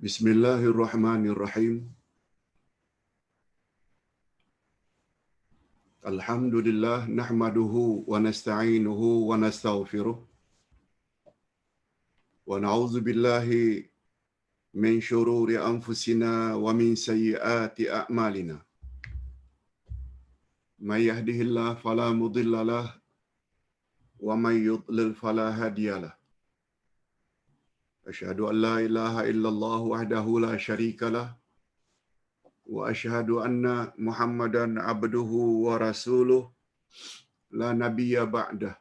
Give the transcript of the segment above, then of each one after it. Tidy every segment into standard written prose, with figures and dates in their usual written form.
Bismillahirrahmanirrahim. Alhamdulillah nahmaduhu wa nasta'inuhu wa nastaghfiruh wa na'udzu billahi min shururi anfusina wa min sayyiati a'malina. May yahdihillahu fala mudilla lahu wa may yudlil fala hadiyalah. Asyhadu an la ilaha illallah wahdahu la syarika lah wa asyhadu anna Muhammadan abduhu wa rasuluh la nabiyya ba'dah.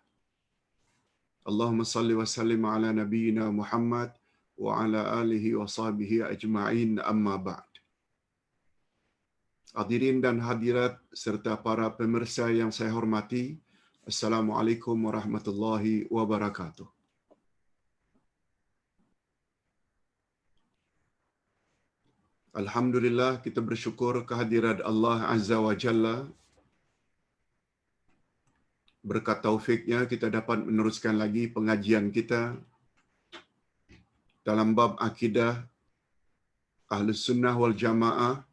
Allahumma salli wa sallim ala nabiyyina Muhammad wa ala alihi wa sahbihi ajma'in, amma ba'd. Hadirin dan hadirat serta para pemirsa yang saya hormati, Assalamualaikum warahmatullahi wabarakatuh. Alhamdulillah, kita bersyukur kehadirat Allah Azza wa Jalla. Berkat taufiknya kita dapat meneruskan lagi pengajian kita dalam bab akidah Ahlus Sunnah wal Jamaah,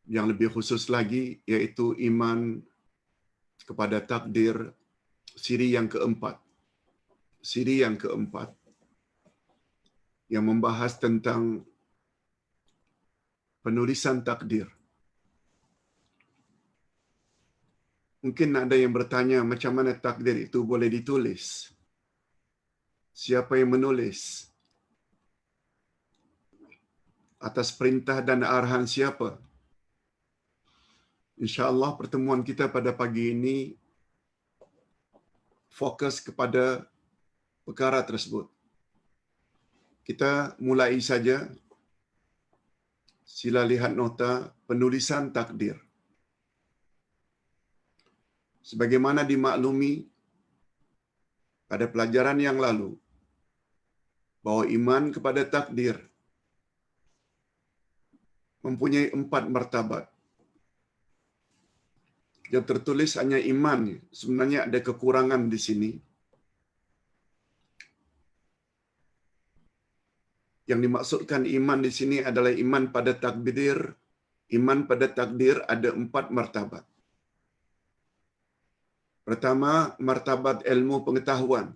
yang lebih khusus lagi yaitu iman kepada takdir, siri yang keempat. Siri yang keempat yang membahas tentang penulisan takdir. Mungkin ada yang bertanya, macam mana takdir itu boleh ditulis? Siapa yang menulis? Atas perintah dan arahan siapa? InsyaAllah pertemuan kita pada pagi ini fokus kepada perkara tersebut. Kita mulai saja. Sila lihat nota penulisan takdir. Sebagaimana dimaklumi pada pelajaran yang lalu, bahawa iman kepada takdir mempunyai 4 martabat. Yang tertulis hanya iman, sebenarnya ada kekurangan di sini. Yang dimaksudkan iman di sini adalah iman pada takdir. Iman pada takdir ada 4 martabat. Pertama, martabat ilmu pengetahuan.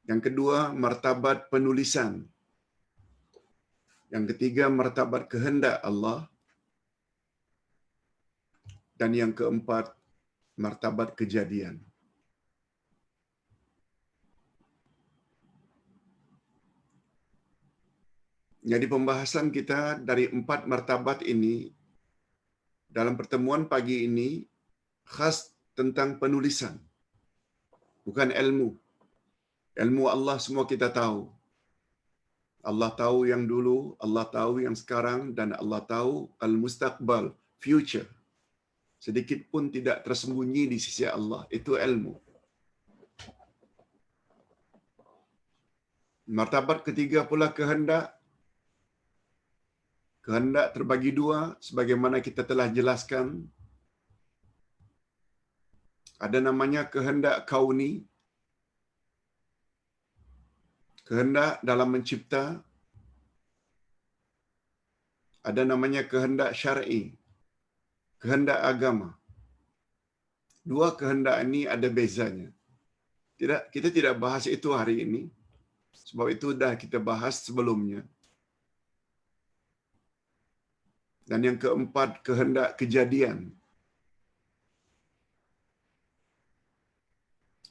Yang kedua, martabat penulisan. Yang ketiga, martabat kehendak Allah. Dan yang keempat, martabat kejadian. Jadi pembahasan kita dari 4 martabat ini dalam pertemuan pagi ini khas tentang penulisan. Bukan ilmu. Ilmu Allah semua kita tahu. Allah tahu yang dulu, Allah tahu yang sekarang, dan Allah tahu al-mustaqbal, future. Sedikit pun tidak tersembunyi di sisi Allah. Itu ilmu. Martabat ketiga pula kehendak. Kehendak terbagi 2, sebagaimana kita telah jelaskan. Ada namanya kehendak kauni, kehendak dalam mencipta. Ada namanya kehendak syar'i, kehendak agama. 2 kehendak ini ada bezanya. Kita tidak bahas itu hari ini, sebab itu dah kita bahas sebelumnya. Dan yang keempat, kehendak kejadian.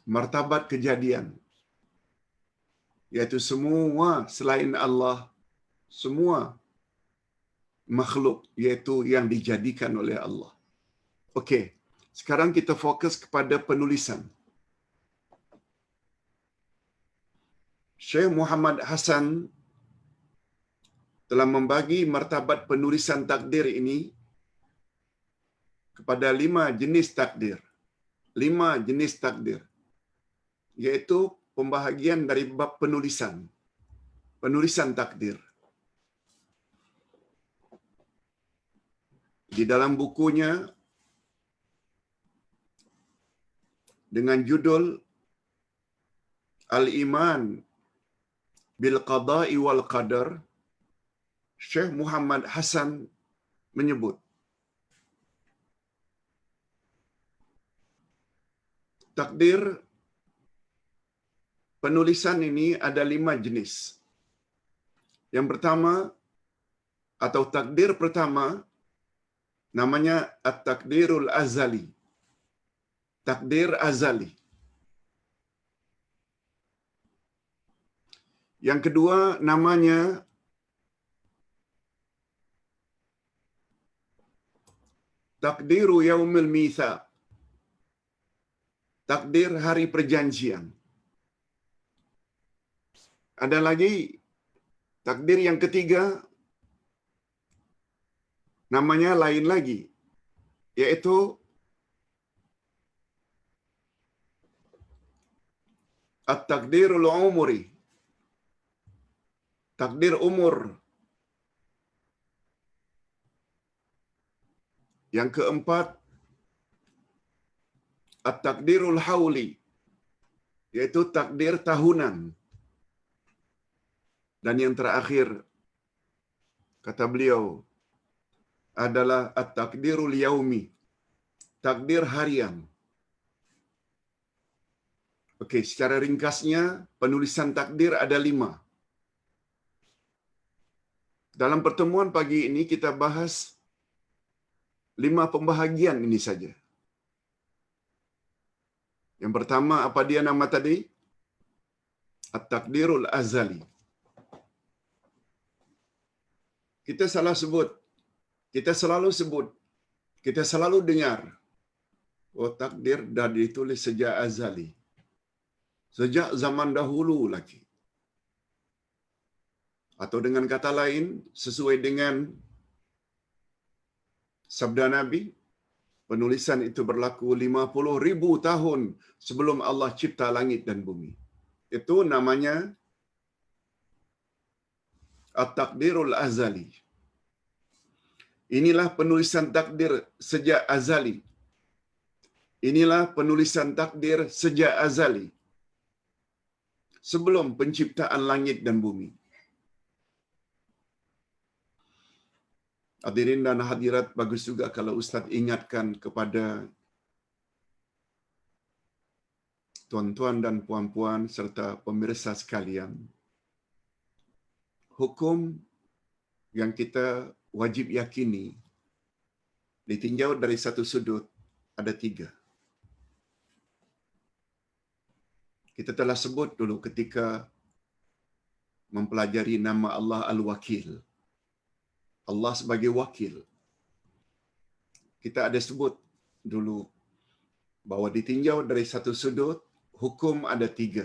Martabat kejadian, yaitu semua selain Allah, semua makhluk, yaitu yang dijadikan oleh Allah. Okey, sekarang kita fokus kepada penulisan. Syekh Muhammad Hasan telah membagi martabat penulisan takdir ini kepada 5 jenis takdir. 5 jenis takdir. Iaitu pembahagian dari bab penulisan. Penulisan takdir. Di dalam bukunya dengan judul Al-Iman bil qada'i wal qadar, Syekh Muhammad Hasan menyebut takdir penulisan ini ada 5 jenis. Yang pertama atau takdir pertama namanya at-takdirul azali. Takdir azali. Yang kedua namanya takdiru yaumil mitsaq. Takdir hari perjanjian. Ada lagi takdir yang ketiga namanya lain lagi, yaitu at-takdirul umuri. Takdir umur. Yang keempat at-takdirul hauli, yaitu takdir tahunan. Dan yang terakhir kata beliau adalah at-takdirul yaumi, takdir harian. Okey, secara ringkasnya penulisan takdir ada 5. Dalam pertemuan pagi ini kita bahas 5 pembahagian ini saja. Yang pertama, apa dia nama tadi? At-takdirul azali. Kita salah sebut. Kita selalu sebut. Kita selalu dengar. Oh, takdir dah ditulis sejak azali. Sejak zaman dahulu lagi. Atau dengan kata lain, sesuai dengan sabda Nabi, penulisan itu berlaku 50,000 tahun sebelum Allah cipta langit dan bumi. Itu namanya at-takdirul azali. Inilah penulisan takdir sejak azali. Inilah penulisan takdir sejak azali. Sebelum penciptaan langit dan bumi. Hadirin dan hadirat, bagus juga kalau Ustaz ingatkan kepada tuan-tuan dan puan-puan serta pemirsa sekalian. Hukum yang kita wajib yakini ditinjau dari satu sudut ada 3. Kita telah sebut dulu ketika mempelajari nama Allah Al-Wakil. Allah sebagai wakil. Kita ada sebut dulu bahwa ditinjau dari satu sudut, hukum ada 3.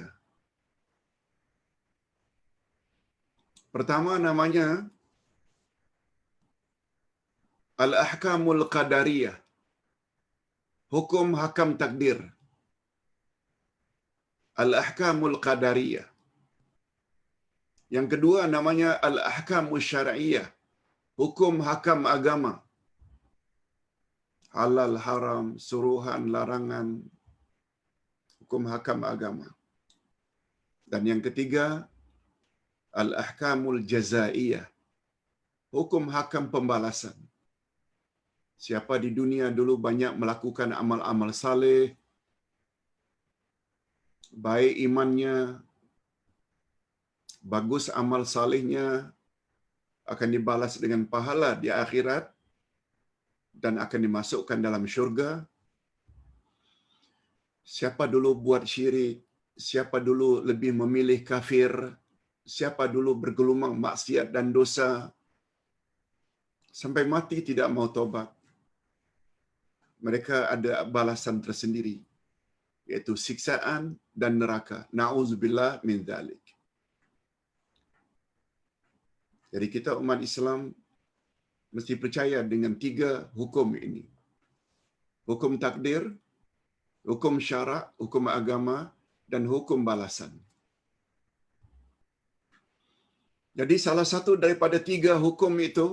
Pertama namanya Al-Ahkamul Qadariyah. Hukum hakam takdir. Al-Ahkamul Qadariyah. Yang kedua namanya Al-Ahkamul Syar'iyah. Hukum hakam agama. Halal, haram, suruhan, larangan. Hukum hakam agama. Dan yang ketiga, Al-Ahkamul Jazaiyah. Hukum hakam pembalasan. Siapa di dunia dulu banyak melakukan amal-amal saleh, baik imannya, bagus amal salehnya, akan dibalas dengan pahala di akhirat dan akan dimasukkan dalam syurga. Siapa dulu buat syirik, siapa dulu lebih memilih kafir, siapa dulu bergelumang maksiat dan dosa, sampai mati tidak mau tobat, mereka ada balasan tersendiri, yaitu siksaan dan neraka. Na'udzubillah min dzalik. Jadi kita umat Islam mesti percaya dengan 3 hukum ini. Hukum takdir, hukum syarak, hukum agama, dan hukum balasan. Jadi salah satu daripada 3 hukum itu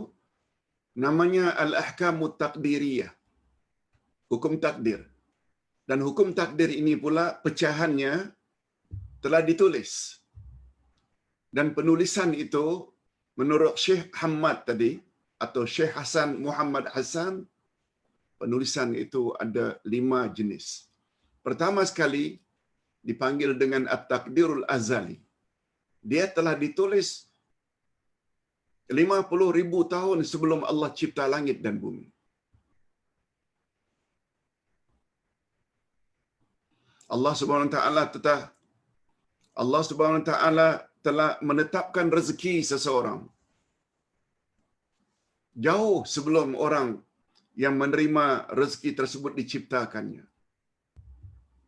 namanya Al-Ahkamut Takdiriyah. Hukum takdir. Dan hukum takdir ini pula pecahannya telah ditulis Dan penulisan itu menurut Syekh Hamad tadi atau Syekh Hasan Muhammad Hasan, penulisan itu ada 5 jenis. Pertama sekali dipanggil dengan At-Taqdirul Azali. Dia telah ditulis 50,000 tahun sebelum Allah cipta langit dan bumi. Allah Subhanahu Wa Taala telah menetapkan rezeki seseorang jauh sebelum orang yang menerima rezeki tersebut diciptakannya.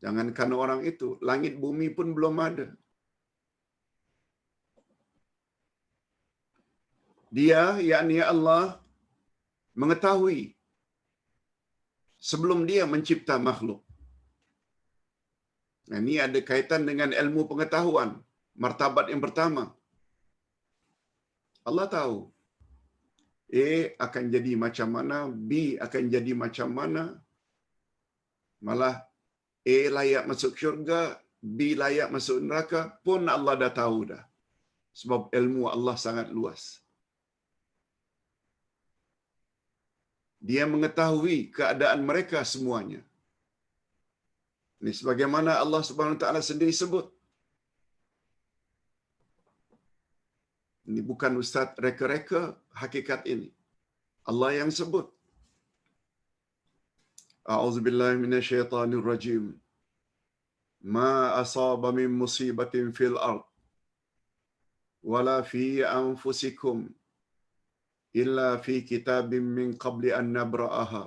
Jangankan orang itu, langit bumi pun belum ada. Dia, yakni Allah, mengetahui sebelum dia mencipta makhluk. Nah, ini ada kaitan dengan ilmu pengetahuan, martabat yang pertama. Allah tahu A akan jadi macam mana, B akan jadi macam mana. Malah A layak masuk syurga, B layak masuk neraka pun Allah dah tahu dah. Sebab ilmu Allah sangat luas. Dia mengetahui keadaan mereka semuanya. Ini sebagaimana Allah Subhanahu Wa Taala sendiri sebut. Ini bukan ustaz reka-reka hakikat ini. Allah yang sebut. A'udzubillahi minasyaitonir rajim. Ma asaba min musibatin fil ard wala fi anfusikum illa fi kitabim min qabli an nabra'aha.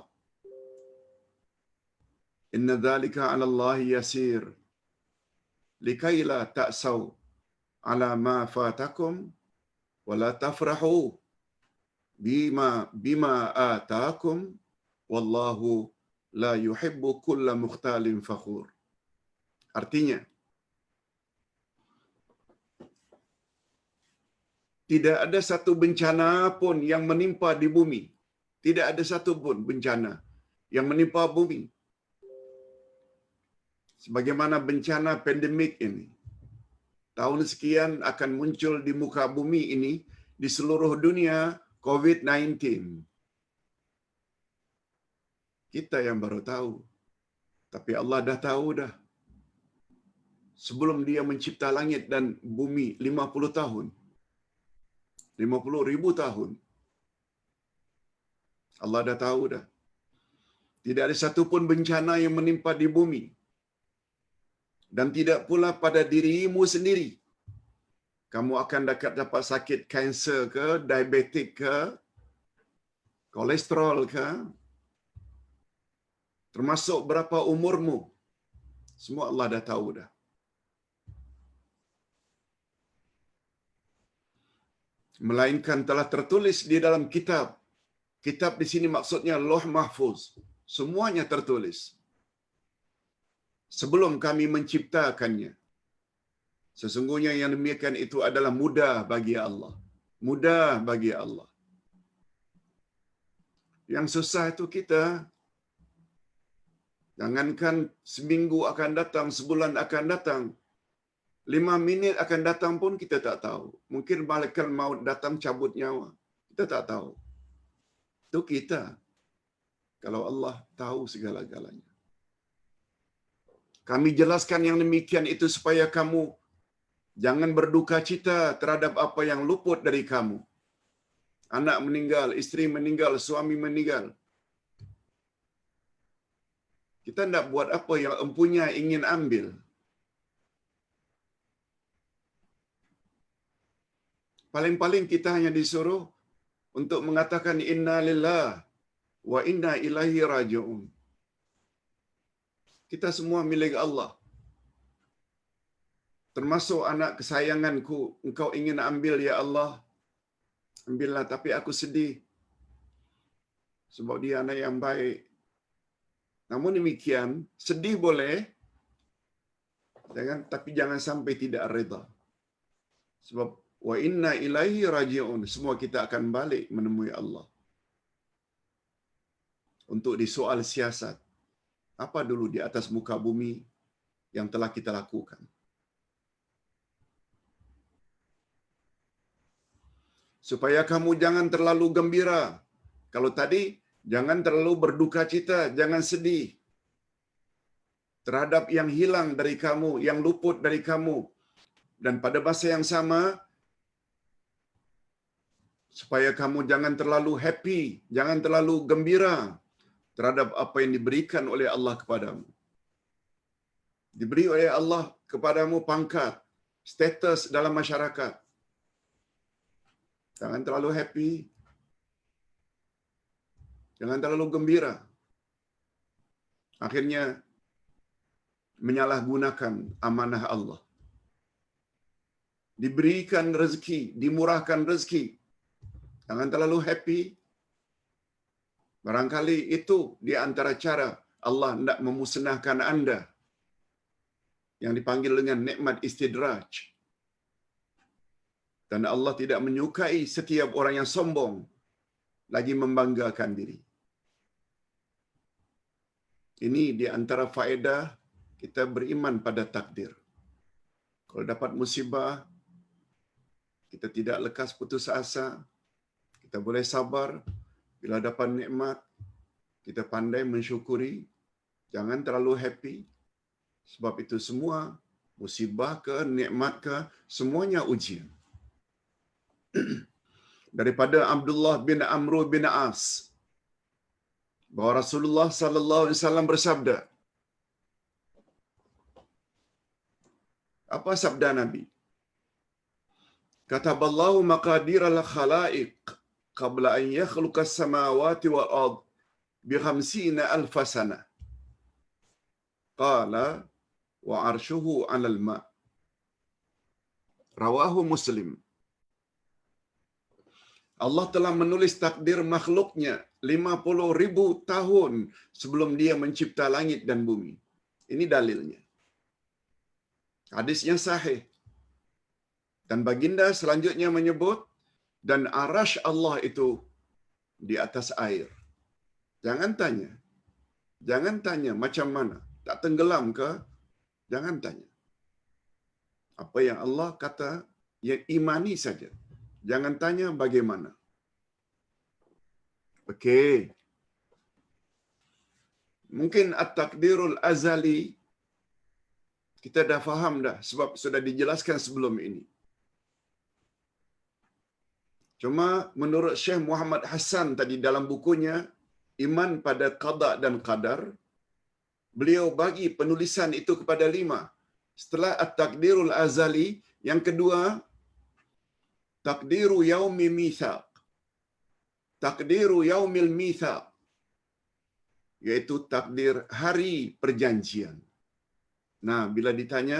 Inna dhalika 'ala Allahi yasir. Likai la ta'saw 'ala ma fatakum wa la tafrahu bima ataakum wallahu la yuhibbu kulla mukhtalin fakhur. Artinya, tidak ada satu bencana pun yang menimpa di bumi. Tidak ada satu pun bencana yang menimpa bumi. Sebagaimana bencana pandemik ini. Tahun sekian akan muncul di muka bumi ini di seluruh dunia COVID-19. Kita yang baru tahu. Tapi Allah dah tahu dah. Sebelum dia mencipta langit dan bumi 50 tahun. 50,000 tahun. Allah dah tahu dah. Tidak ada satu pun bencana yang menimpa di bumi. Dan tidak pula pada dirimu sendiri. Kamu akan dapat sakit kanser ke, diabetik ke, kolesterol ke, termasuk berapa umurmu. Semua Allah dah tahu dah. Melainkan telah tertulis di dalam kitab. Kitab di sini maksudnya Lauh Mahfuz. Semuanya tertulis. Sebelum kami menciptakannya. Sesungguhnya yang demikian itu adalah mudah bagi Allah. Mudah bagi Allah. Yang susah itu kita. Jangankan seminggu akan datang, sebulan akan datang. 5 minit akan datang pun kita tak tahu. Mungkin malaikat maut datang cabut nyawa. Kita tak tahu. Itu kita. Kalau Allah tahu segala-galanya. Kami jelaskan yang demikian itu supaya kamu jangan berduka cita terhadap apa yang luput dari kamu. Anak meninggal, isteri meninggal, suami meninggal. Kita tidak buat apa yang empunya ingin ambil. Paling-paling kita hanya disuruh untuk mengatakan inna lillah wa inna ilaihi raji'un. Kita semua milik Allah. Termasuk anak kesayanganku, engkau ingin ambil ya Allah. Ambillah, tapi aku sedih. Sebab dia anak yang baik. Namun demikian, sedih boleh. Tapi jangan sampai tidak reda. Sebab wa inna ilaihi raji'un. Semua kita akan balik menemui Allah. Untuk disoal siasat. Apa dulu di atas muka bumi yang telah kita lakukan. supaya kamu jangan terlalu gembira. Kalau tadi, jangan terlalu berduka cita, jangan sedih terhadap yang hilang dari kamu, yang luput dari kamu. Dan pada masa yang sama, supaya kamu jangan terlalu happy, jangan terlalu gembira terhadap apa yang diberikan oleh Allah kepadamu. Diberi oleh Allah kepadamu pangkat, status dalam masyarakat. Jangan terlalu happy, jangan terlalu gembira. Akhirnya menyalahgunakan amanah Allah. Diberikan rezeki, dimurahkan rezeki. Jangan terlalu happy. Barangkali itu di antara cara Allah hendak memusnahkan anda, yang dipanggil dengan nikmat istidraj. Dan Allah tidak menyukai setiap orang yang sombong lagi membanggakan diri. Ini di antara faedah kita beriman pada takdir. Kalau dapat musibah, kita tidak lekas putus asa, kita boleh sabar. Bila dapat nikmat, kita pandai mensyukuri, jangan terlalu happy. Sebab itu semua, musibah ke, nikmat ke, semuanya ujian. Daripada Abdullah bin Amr bin As, bahawa Rasulullah sallallahu alaihi wasallam bersabda. Apa sabda Nabi? Kataballahu maqadir al-khalaiq qabla an yakhluqa as-samawati wal ard bi 50,000 sana. Qala wa arshuhu 'alal ma. Rawahu Muslim. Allah telah menulis takdir makhluknya 50,000 tahun sebelum dia mencipta langit dan bumi. Ini dalilnya. Hadisnya sahih. Dan baginda selanjutnya menyebut, dan arash Allah itu di atas air. Jangan tanya. Jangan tanya macam mana. Tak tenggelam ke? Jangan tanya. Apa yang Allah kata, yang imani saja. Jangan tanya bagaimana. Okey. Mungkin at-takdirul azali kita dah faham dah sebab sudah dijelaskan sebelum ini. Cuma menurut Syekh Muhammad Hassan tadi dalam bukunya Iman pada Qada dan Qadar, beliau bagi penulisan itu kepada 5. Setelah at-takdirul azali, yang kedua takdiru yaumi mitsaq. Takdiru yaumil mitsaq, yaitu takdir hari perjanjian. Nah, bila ditanya,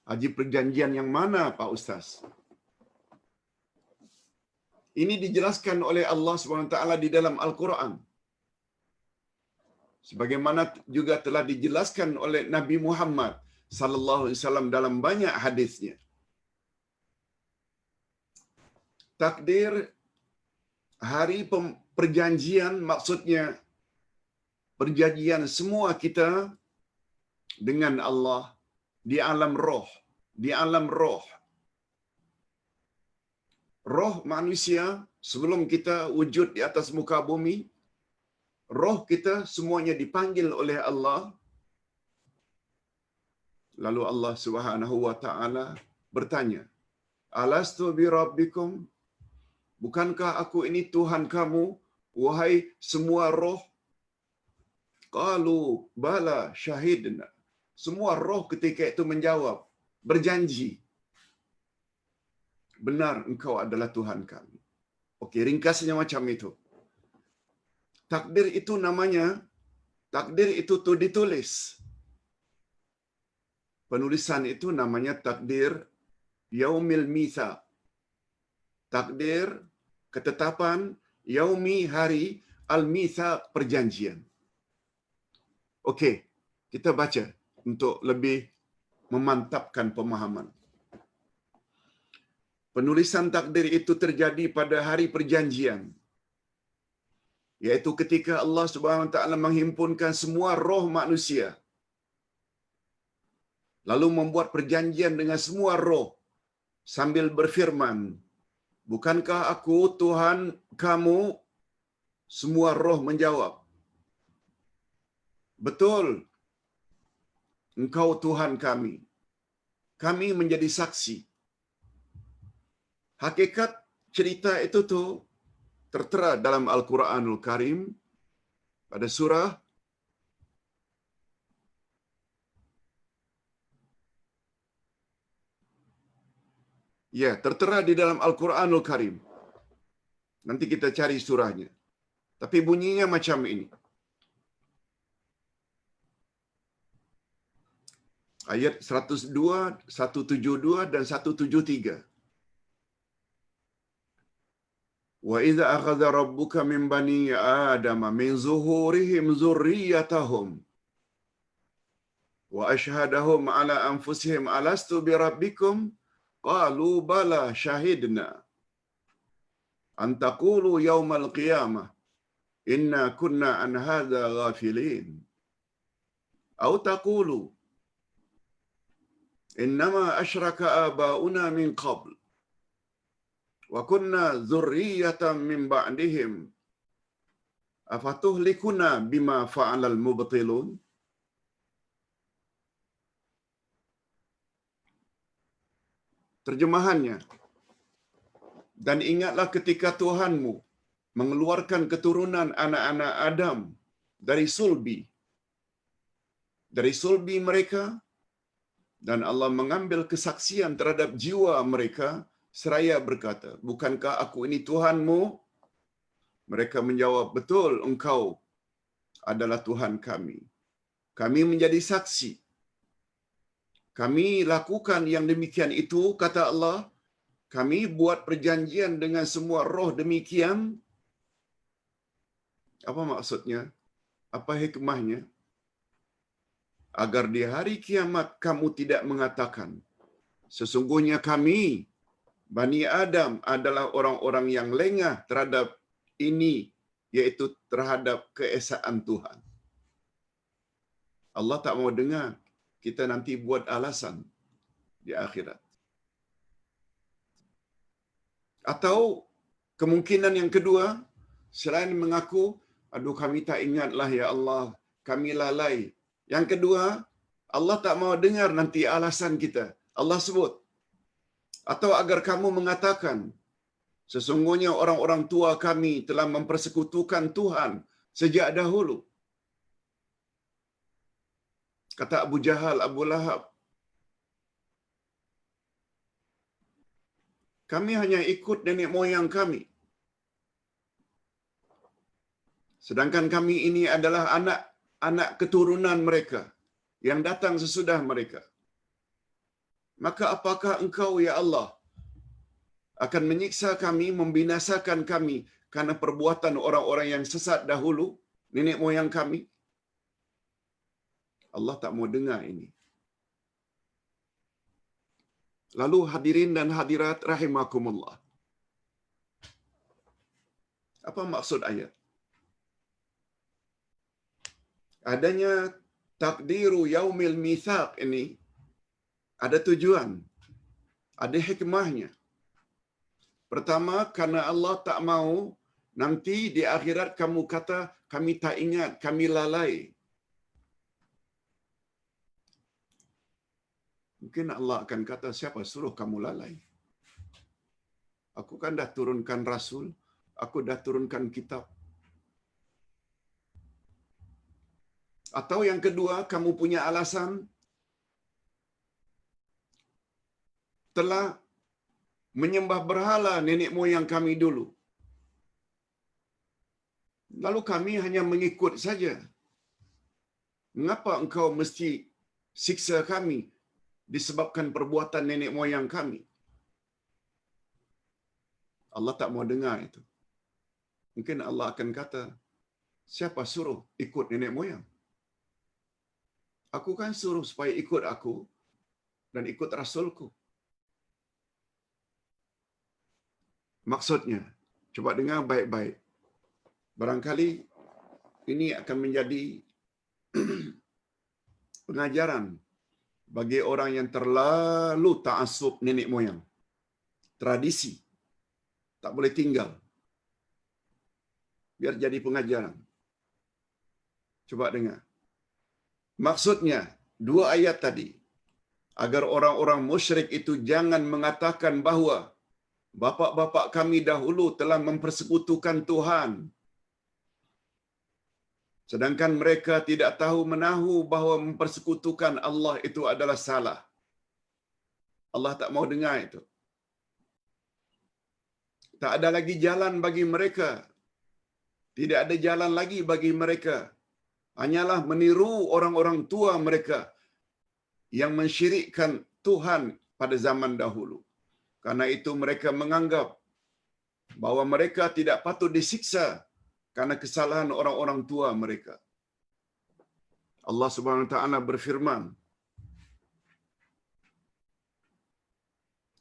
haji perjanjian yang mana Pak Ustaz? Ini dijelaskan oleh Allah SWT di dalam Al-Quran. Sebagaimana juga telah dijelaskan oleh Nabi Muhammad sallallahu alaihi wasallam dalam banyak hadisnya. Takdir hari perjanjian maksudnya perjanjian semua kita dengan Allah di alam roh, di alam roh. Roh manusia sebelum kita wujud di atas muka bumi, roh kita semuanya dipanggil oleh Allah. Lalu Allah Subhanahu wa taala bertanya, "Alastu bi rabbikum?" Bukankah aku ini Tuhan kamu, wahai semua roh? Qalu bala syahidna. Semua roh ketika itu menjawab, berjanji, benar engkau adalah Tuhan kami. Okey, ringkasnya macam itu. Takdir itu namanya, takdir itu tu ditulis. Penulisan itu namanya takdir yaumil mitsaq. Takdir ketetapan yaumi hari al-mitsaq perjanjian. Okey, kita baca untuk lebih memantapkan pemahaman. Penulisan takdir itu terjadi pada hari perjanjian, yaitu ketika Allah Subhanahu Wa Taala menghimpunkan semua roh manusia, lalu membuat perjanjian dengan semua roh sambil berfirman, Bukankah aku Tuhan kamu? Semua roh menjawab, betul, engkau Tuhan kami. Kami menjadi saksi. Hakikat cerita itu tuh tertera dalam Al-Quranul Karim pada surah tertera di dalam Al-Quranul Karim. Nanti kita cari surahnya. Tapi bunyinya macam ini. Ayat 102, 172 dan 173. Wa idza akhadha rabbuka min bani Adama min zuhurihim dzurriyyatahum wa ashhadahum ala anfusihim alastu bi rabbikum qalu bala shahidna an taqulu yaumal qiyamah inna kunna an hadza ghafilin aw taqulu innama asyraka abauna min qabl wa kunna dzurriyyatan min ba'dihim afatuhlikuna bima fa'alal mubtilun. Terjemahannya, dan ingatlah ketika Tuhanmu mengeluarkan keturunan anak-anak Adam dari sulbi mereka, dan Allah mengambil kesaksian terhadap jiwa mereka seraya berkata, bukankah aku ini Tuhanmu? Mereka menjawab, betul, engkau adalah Tuhan kami. Kami menjadi saksi. Kami lakukan yang demikian itu, kata Allah. Kami buat perjanjian dengan semua roh demikian. Apa maksudnya? Apa hikmahnya? Agar di hari kiamat kamu tidak mengatakan, sesungguhnya kami, Bani Adam, adalah orang-orang yang lengah terhadap ini, yaitu terhadap keesaan Tuhan. Allah tak mau dengar kita nanti buat alasan di akhirat. Atau kemungkinan yang kedua, selain mengaku, aduh kami tak ingatlah ya Allah, kami lalai. Yang kedua, Allah tak mau dengar nanti alasan kita. Allah sebut, atau agar kamu mengatakan, sesungguhnya orang-orang tua kami telah mempersekutukan Tuhan sejak dahulu. Kata Abu Jahal, Abu Lahab, kami hanya ikut nenek moyang kami. Sedangkan kami ini adalah anak keturunan mereka yang datang sesudah mereka. Maka apakah engkau, ya Allah, akan menyiksa kami, membinasakan kami karena perbuatan orang-orang yang sesat dahulu, nenek moyang kami? Allah tak mau dengar ini. Lalu hadirin dan hadirat rahimakumullah. Apa maksud ayat? Adanya takdiru yaumil mitsaq ini ada tujuan, ada hikmahnya. Pertama, karena Allah tak mau nanti di akhirat kamu kata kami tak ingat, kami lalai. Mungkin Allah akan kata, siapa suruh kamu lalai? Aku kan dah turunkan Rasul, aku dah turunkan kitab. Atau yang kedua, kamu punya alasan telah menyembah berhala nenek moyang kami dulu. Lalu kami hanya mengikut saja. Mengapa engkau mesti siksa kami disebabkan perbuatan nenek moyang kami? Allah tak mau dengar itu. Mungkin Allah akan kata, siapa suruh ikut nenek moyang? Aku kan suruh supaya ikut aku dan ikut Rasulku. Maksudnya, coba dengar baik-baik. Barangkali ini akan menjadi pengajaran bagi orang yang terlalu ta'assub nenek moyang, tradisi. tak boleh tinggal. Biar jadi pengajaran. Coba dengar. Maksudnya, dua ayat tadi, agar orang-orang musyrik itu jangan mengatakan bahawa bapa-bapa kami dahulu telah mempersekutukan Tuhan. Sedangkan mereka tidak tahu menahu bahawa mempersekutukan Allah itu adalah salah. Allah tak mau dengar itu. Tak ada lagi jalan bagi mereka. Tidak ada jalan lagi bagi mereka. Hanyalah meniru orang-orang tua mereka yang mensyirikkan Tuhan pada zaman dahulu. Karena itu mereka menganggap bahawa mereka tidak patut disiksa karena kesalahan orang-orang tua mereka. Allah Subhanahu wa taala berfirman,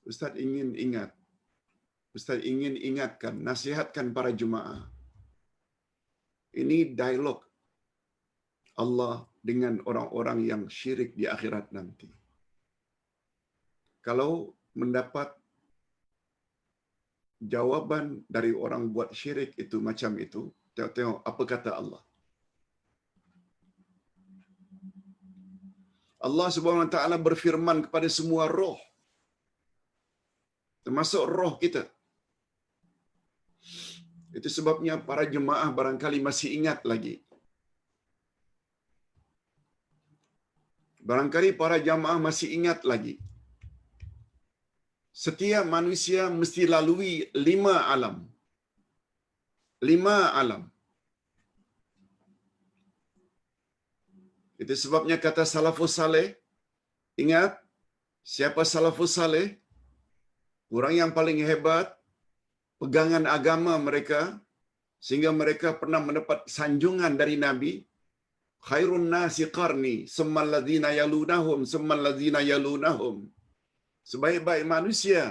Ustaz ingin ingatkan, nasihatkan para jemaah. Ini dialog Allah dengan orang-orang yang syirik di akhirat nanti. Kalau mendapat jawaban dari orang buat syirik itu macam itu, tengok apa kata Allah. Allah Subhanahu wa taala berfirman kepada semua roh, termasuk roh kita. Itu sebabnya para jemaah barangkali masih ingat lagi. Barangkali para jemaah masih ingat lagi. Setiap manusia mesti lalui 5 alam. 5 alam. Itu sebabnya kata salafus saleh, ingat siapa salafus saleh? Orang yang paling hebat pegangan agama mereka sehingga mereka pernah mendapat sanjungan dari Nabi, khairun nasi qarni summal ladzina yalunahum summal ladzina yalunahum. Sebaik-baik manusia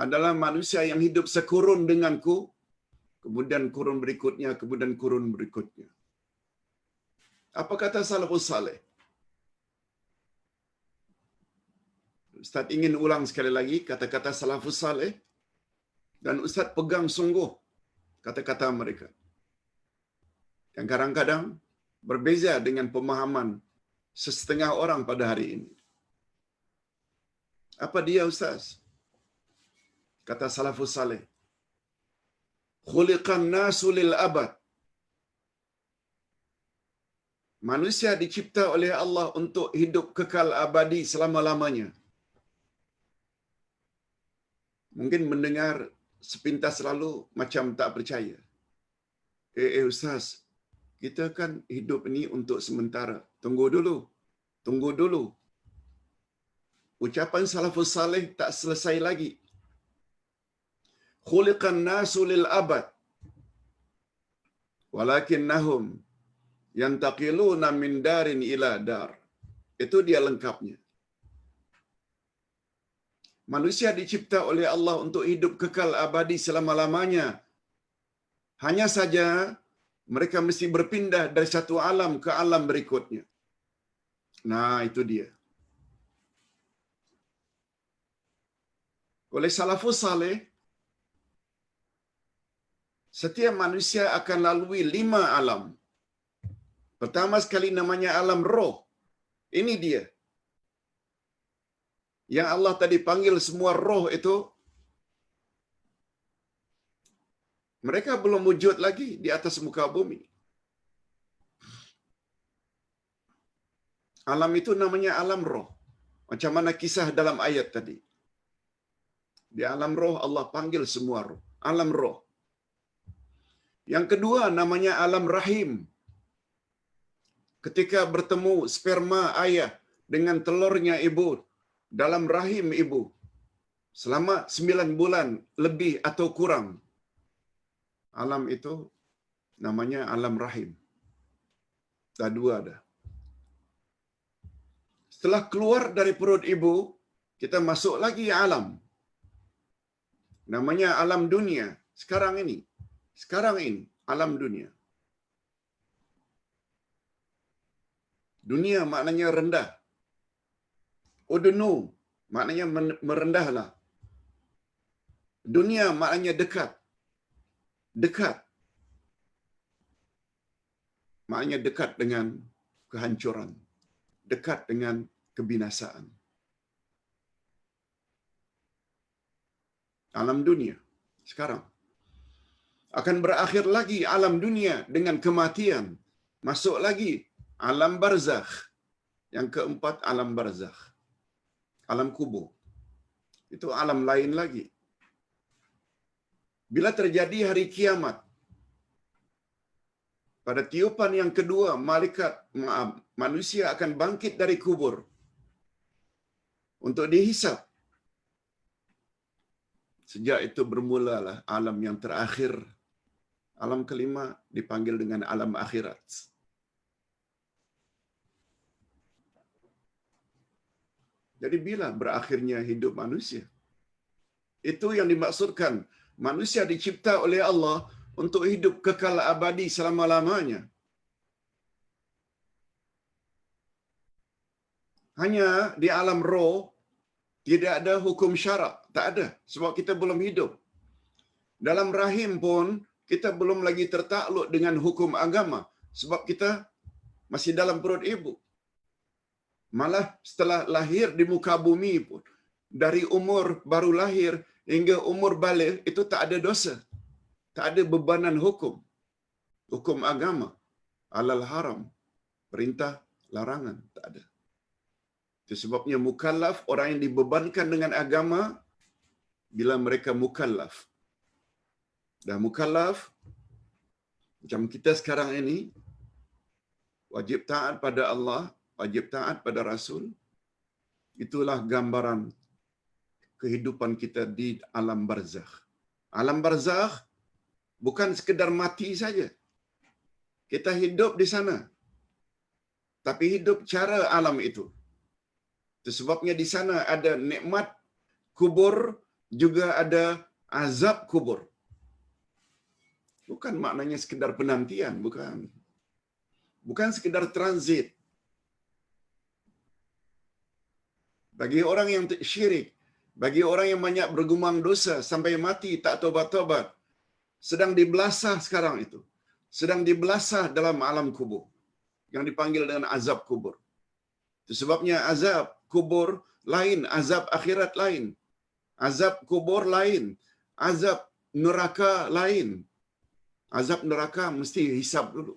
adalah manusia yang hidup sekurun denganku, kemudian kurun berikutnya, kemudian kurun berikutnya. Apa kata salafus saleh? Ustaz ingin ulang sekali lagi kata-kata salafus saleh, dan Ustaz pegang sungguh kata-kata mereka. Yang kadang-kadang berbeza dengan pemahaman sesetengah orang pada hari ini. Apa dia Ustaz? Kata salafus saleh, khuliqan nasu lil abad. Manusia dicipta oleh Allah untuk hidup kekal abadi selama-lamanya. Mungkin mendengar sepintas lalu macam tak percaya. Ustaz, kita kan hidup ini untuk sementara. Tunggu dulu. Ucapan salafus saleh tak selesai lagi. Khuliqan nasu lil abad, walakinnahum yantaqiluna min darin ila dar. Itu dia lengkapnya. Manusia dicipta oleh Allah untuk hidup kekal abadi selama-lamanya. Hanya saja mereka mesti berpindah dari satu alam ke alam berikutnya. Nah, itu dia. Oleh salafus saleh, setiap manusia akan lalui 5 alam. Pertama sekali namanya alam roh. Ini dia. Yang Allah tadi panggil semua roh itu, mereka belum wujud lagi di atas muka bumi. Alam itu namanya alam roh. Macam mana kisah dalam ayat tadi. Di alam roh Allah panggil semua roh. Alam roh. Yang kedua namanya alam rahim. Ketika bertemu sperma ayah dengan telurnya ibu dalam rahim ibu selama 9 bulan lebih atau kurang. Alam itu namanya alam rahim. Dah 2 dah. Setelah keluar dari perut ibu, kita masuk lagi alam. Namanya alam dunia. Sekarang ini, alam dunia. Dunia maknanya rendah. Udnu maknanya merendahlah. Dunia maknanya dekat. Dekat. Maknanya dekat dengan kehancuran. Dekat dengan kebinasaan. Alam dunia sekarang akan berakhir lagi alam dunia dengan kematian. Masuk lagi alam barzakh. Yang keempat alam barzakh. Alam kubur. Itu alam lain lagi. Bila terjadi hari kiamat, pada tiupan yang kedua, manusia akan bangkit dari kubur untuk dihisap. Sejak itu bermulalah alam yang terakhir. Alam kelima dipanggil dengan alam akhirat. Jadi bila berakhirnya hidup manusia? Itu yang dimaksudkan. Manusia dicipta oleh Allah untuk hidup kekal abadi selama-lamanya. Hanya di alam roh, tidak ada hukum syarak. Tak ada. Sebab kita belum hidup. Dalam rahim pun, kita belum lagi tertakluk dengan hukum agama. Sebab kita masih dalam perut ibu. Malah setelah lahir di muka bumi pun, dari umur baru lahir hingga umur balik, itu tak ada dosa. Tak ada bebanan hukum. Hukum agama. Halal haram. Perintah, larangan. Tak ada. Itu sebabnya mukallaf, orang yang dibebankan dengan agama, bila mereka mukallaf. Dah mukallaf, macam kita sekarang ini, wajib taat pada Allah, wajib taat pada Rasul. Itulah gambaran kehidupan kita di alam barzakh. Alam barzakh bukan sekedar mati saja. Kita hidup di sana. Tapi hidup cara alam itu. Itu sebabnya di sana ada nikmat kubur, juga ada azab kubur. Bukan maknanya sekedar penantian, bukan. Bukan sekedar transit. Bagi orang yang syirik, bagi orang yang banyak bergumam dosa sampai mati tak tobat-tobat, sedang dibelasah sekarang itu. Sedang dibelasah dalam alam kubur yang dipanggil dengan azab kubur. Itu sebabnya azab kubur lain, azab akhirat lain. Azab kubur lain, azab neraka lain. Azab neraka mesti hisab dulu.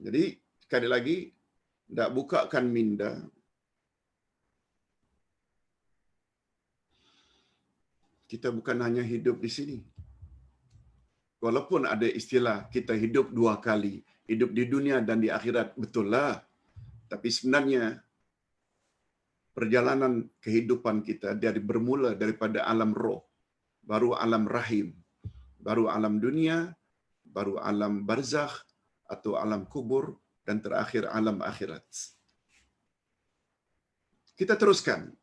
Jadi, sekali lagi, tak bukakan minda. Kita bukan hanya hidup di sini. Walaupun ada istilah kita hidup dua kali, hidup di dunia dan di akhirat, betul lah. Tapi sebenarnya perjalanan kehidupan kita dari bermula daripada alam roh, baru alam rahim, baru alam dunia, baru alam barzakh atau alam kubur, dan terakhir alam akhirat. Kita teruskan.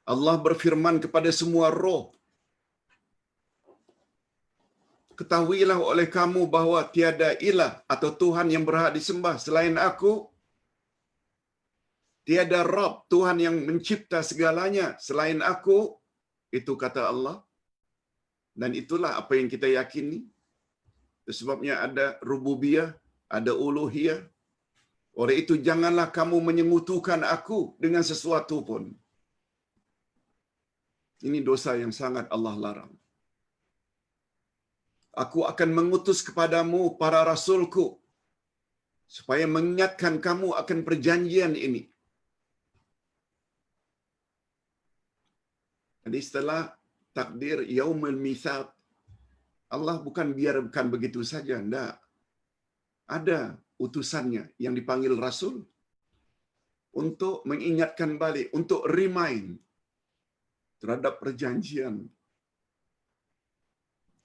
Allah berfirman kepada semua roh, ketahuilah oleh kamu bahawa tiada ilah atau Tuhan yang berhak disembah selain aku. Tiada Rabb, Tuhan yang mencipta segalanya selain aku. Itu kata Allah. Dan itulah apa yang kita yakini. Sebabnya ada rububiyah, ada uluhiyah. Oleh itu janganlah kamu menyengutukan aku dengan sesuatu pun. Ini dosa yang sangat Allah larang. Aku akan mengutus kepadamu para rasulku supaya mengingatkan kamu akan perjanjian ini. Jadi setelah takdir yaumul mitsaq, Allah bukan biarkan begitu saja, enggak. Ada utusannya yang dipanggil rasul untuk mengingatkan balik, untuk remind terhadap perjanjian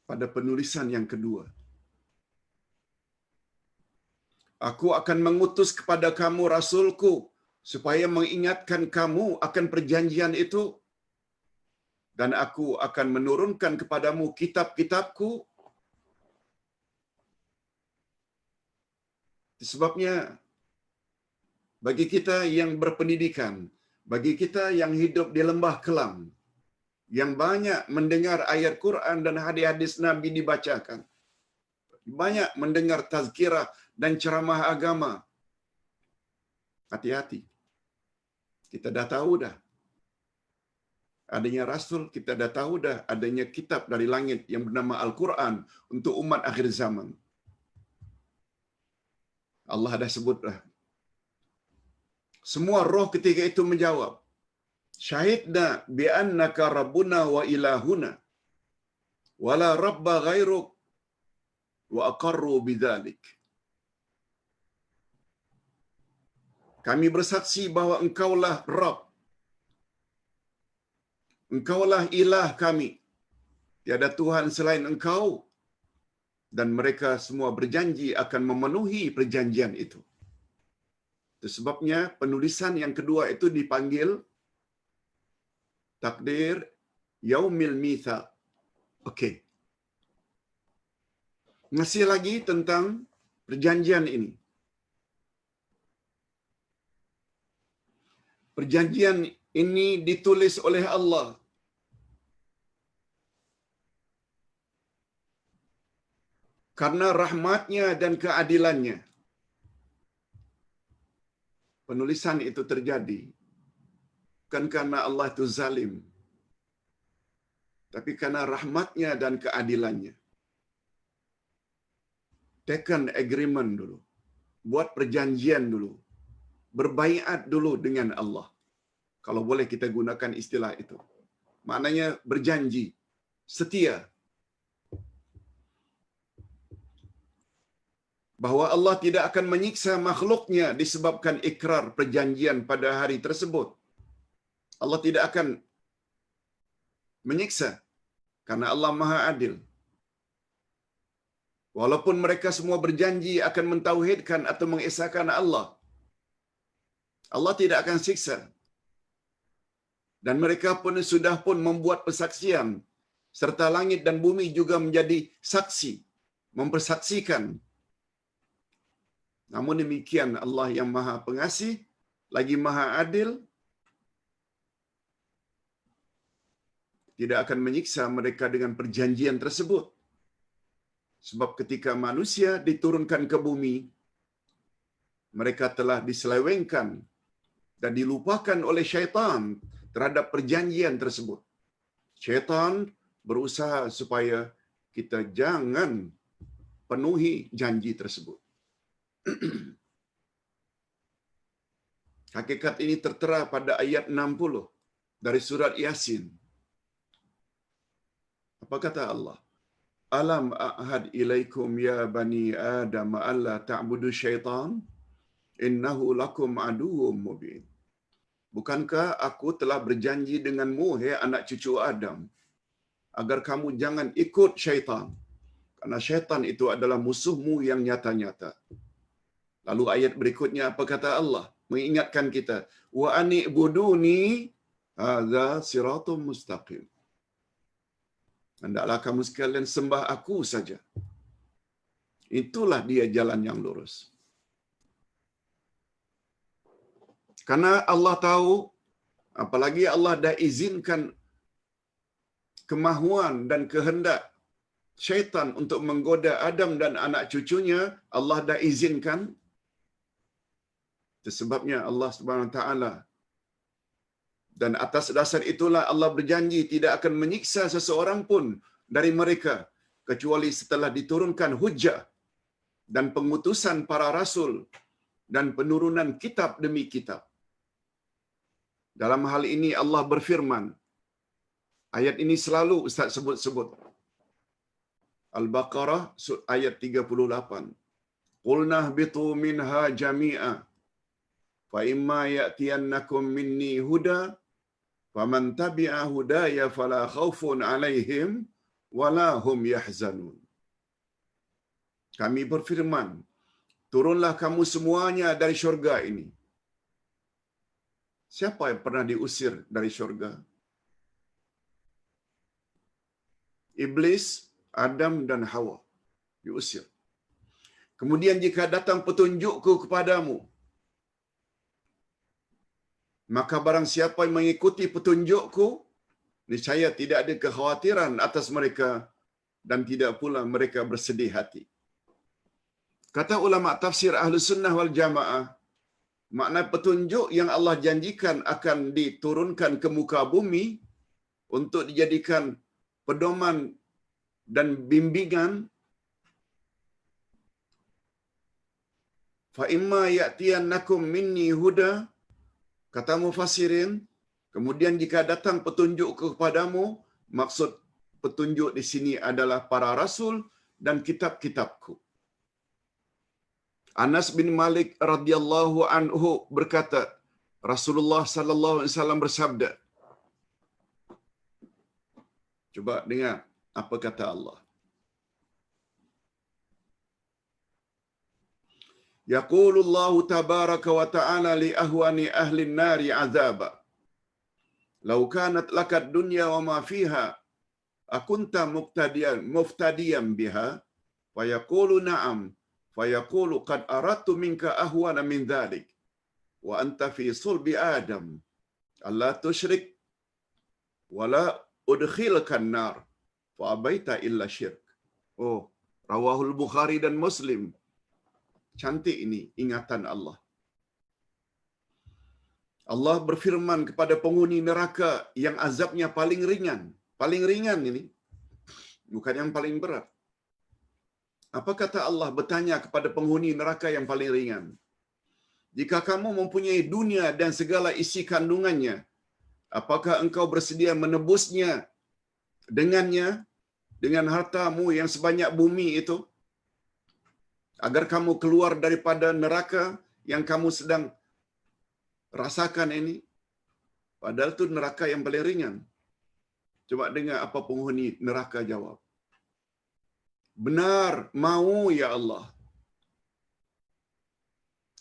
pada penulisan yang kedua. Aku akan mengutus kepada kamu rasulku supaya mengingatkan kamu akan perjanjian itu, dan aku akan menurunkan kepadamu kitab-kitabku. Sebabnya bagi kita yang berpendidikan, Bagi kita yang hidup di lembah kelam, yang banyak mendengar ayat Quran dan hadis-hadis Nabi dibacakan, banyak mendengar tazkirah dan ceramah agama, hati-hati. Kita dah tahu dah adanya Rasul, kita dah tahu dah adanya kitab dari langit yang bernama Al-Quran untuk umat akhir zaman. Allah dah sebut dah. Semua roh ketika itu menjawab, syahidna bi'annaka rabbuna wa ilahuna wala rabba ghairuk wa aqarru bidzalik. Kami bersaksi bahawa engkaulah Rabb, engkaulah ilah kami, tiada Tuhan selain engkau, dan mereka semua berjanji akan memenuhi perjanjian itu. Itu sebabnya penulisan yang kedua itu dipanggil takdir Yaumil Mitsaq. Okey. Masih lagi tentang perjanjian ini. Perjanjian ini ditulis oleh Allah. Karena rahmatnya dan keadilannya. Penulisan itu terjadi bukan karena Allah itu zalim, tapi karena rahmatnya dan keadilannya. Take an agreement dulu. Buat perjanjian dulu. Berbaiat dulu dengan Allah. Kalau boleh kita gunakan istilah itu. Maknanya berjanji, setia. Bahawa Allah tidak akan menyiksa makhluknya disebabkan ikrar perjanjian pada hari tersebut. Allah tidak akan menyiksa karena Allah Maha Adil. Walaupun mereka semua berjanji akan mentauhidkan atau mengesahkan Allah, Allah tidak akan siksa. Dan mereka pun sudah pun membuat persaksian, serta langit dan bumi juga menjadi saksi, mempersaksikan. Namun demikian Allah yang Maha Pengasih, lagi Maha Adil, tidak akan menyiksa mereka dengan perjanjian tersebut. Sebab ketika manusia diturunkan ke bumi, mereka telah diselewengkan dan dilupakan oleh syaitan terhadap perjanjian tersebut. Syaitan berusaha supaya kita jangan penuhi janji tersebut. Hakikat ini tertera pada ayat 60 dari surat Yasin. Apa kata Allah? Alam a'had ilaikum ya bani Adam alla ta'budu syaitan innahu lakum aduwwum mubin. Bukankah aku telah berjanji denganmu, hai anak cucu Adam, agar kamu jangan ikut syaitan, karena syaitan itu adalah musuhmu yang nyata-nyata. Lalu ayat berikutnya apa kata Allah? Mengingatkan kita, wa ani'buduni hadza siratum mustaqim. Hendaklah kamu sekalian sembah aku saja. Itulah dia jalan yang lurus. Karena Allah tahu, apalagi Allah dah izinkan kemahuan dan kehendak syaitan untuk menggoda Adam dan anak cucunya, Allah dah izinkan. Sebabnya Allah Subhanahu Wa Taala, dan atas dasar itulah Allah berjanji tidak akan menyiksa seseorang pun dari mereka kecuali setelah diturunkan hujjah dan pengutusan para rasul dan penurunan kitab demi kitab. Dalam hal ini Allah berfirman, ayat ini selalu Ustaz sebut-sebut. Al-Baqarah ayat 38. Qulna bitu minha jami'a fa imma ya'tiyannakum minni huda faman tabi'a hudaya fala khaufun 'alaihim wala hum yahzanun. Kami berfirman, turunlah kamu semuanya dari syurga ini. Siapa yang pernah diusir dari syurga? Iblis, Adam dan Hawa diusir. Kemudian jika datang petunjukku kepadamu, Maka barang siapa yang mengikuti petunjukku, niscaya tidak ada kekhawatiran atas mereka dan tidak pula mereka bersedih hati. Kata ulama tafsir Ahlus Sunnah wal Jamaah, makna petunjuk yang Allah janjikan akan diturunkan ke muka bumi untuk dijadikan pedoman dan bimbingan, fa imma ya'tiyannakum minni huda, kata mufassirin, kemudian jika datang petunjuk kepadamu, maksud petunjuk di sini adalah para rasul dan kitab-kitabku. Anas bin Malik radhiyallahu anhu berkata, Rasulullah sallallahu alaihi wasallam bersabda. Coba dengar apa kata Allah. Yaqulullahu tabaraka wa ta'ala li ahwani ahli an-nari 'adzaba. Law kanat lakad dunya wa ma fiha akunta muftadiyan biha wa yaqulu na'am fa yaqulu qad aradtu minka ahwana min dhalik wa anta fi sulbi adam alla tusyrik wa la udkhilka an-nar fa abaita illa syirk. Oh, rawahul Bukhari dan Muslim. Cantik ini ingatan Allah. Allah berfirman kepada penghuni neraka yang azabnya paling ringan. Paling ringan ini. Bukan yang paling berat. Apa kata Allah bertanya kepada penghuni neraka yang paling ringan? Jika kamu mempunyai dunia dan segala isi kandungannya, apakah engkau bersedia menebusnya dengannya, dengan hartamu yang sebanyak bumi itu? Agar kamu keluar daripada neraka yang kamu sedang rasakan ini. Padahal itu neraka yang paling ringan. Coba dengar apa penghuni neraka jawab. Benar, mau ya Allah.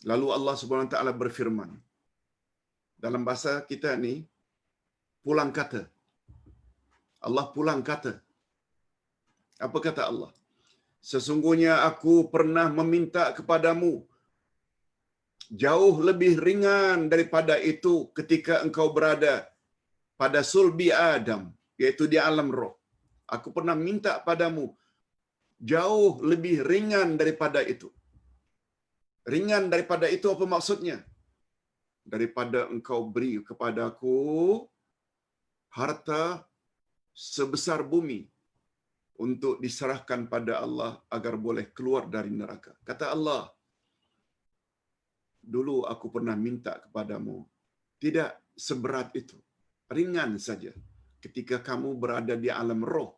Lalu Allah Subhanahu wa taala berfirman. Dalam bahasa kita ni, pulang kata. Allah pulang kata. Apa kata Allah? Sesungguhnya aku pernah meminta kepadamu jauh lebih ringan daripada itu ketika engkau berada pada sulbi Adam, yaitu di alam roh. Aku pernah minta padamu jauh lebih ringan daripada itu. Ringan daripada itu apa maksudnya? Daripada engkau beri kepadaku harta sebesar bumi untuk diserahkan pada Allah agar boleh keluar dari neraka. Kata Allah, dulu aku pernah minta kepadamu, tidak seberat itu, ringan saja ketika kamu berada di alam roh,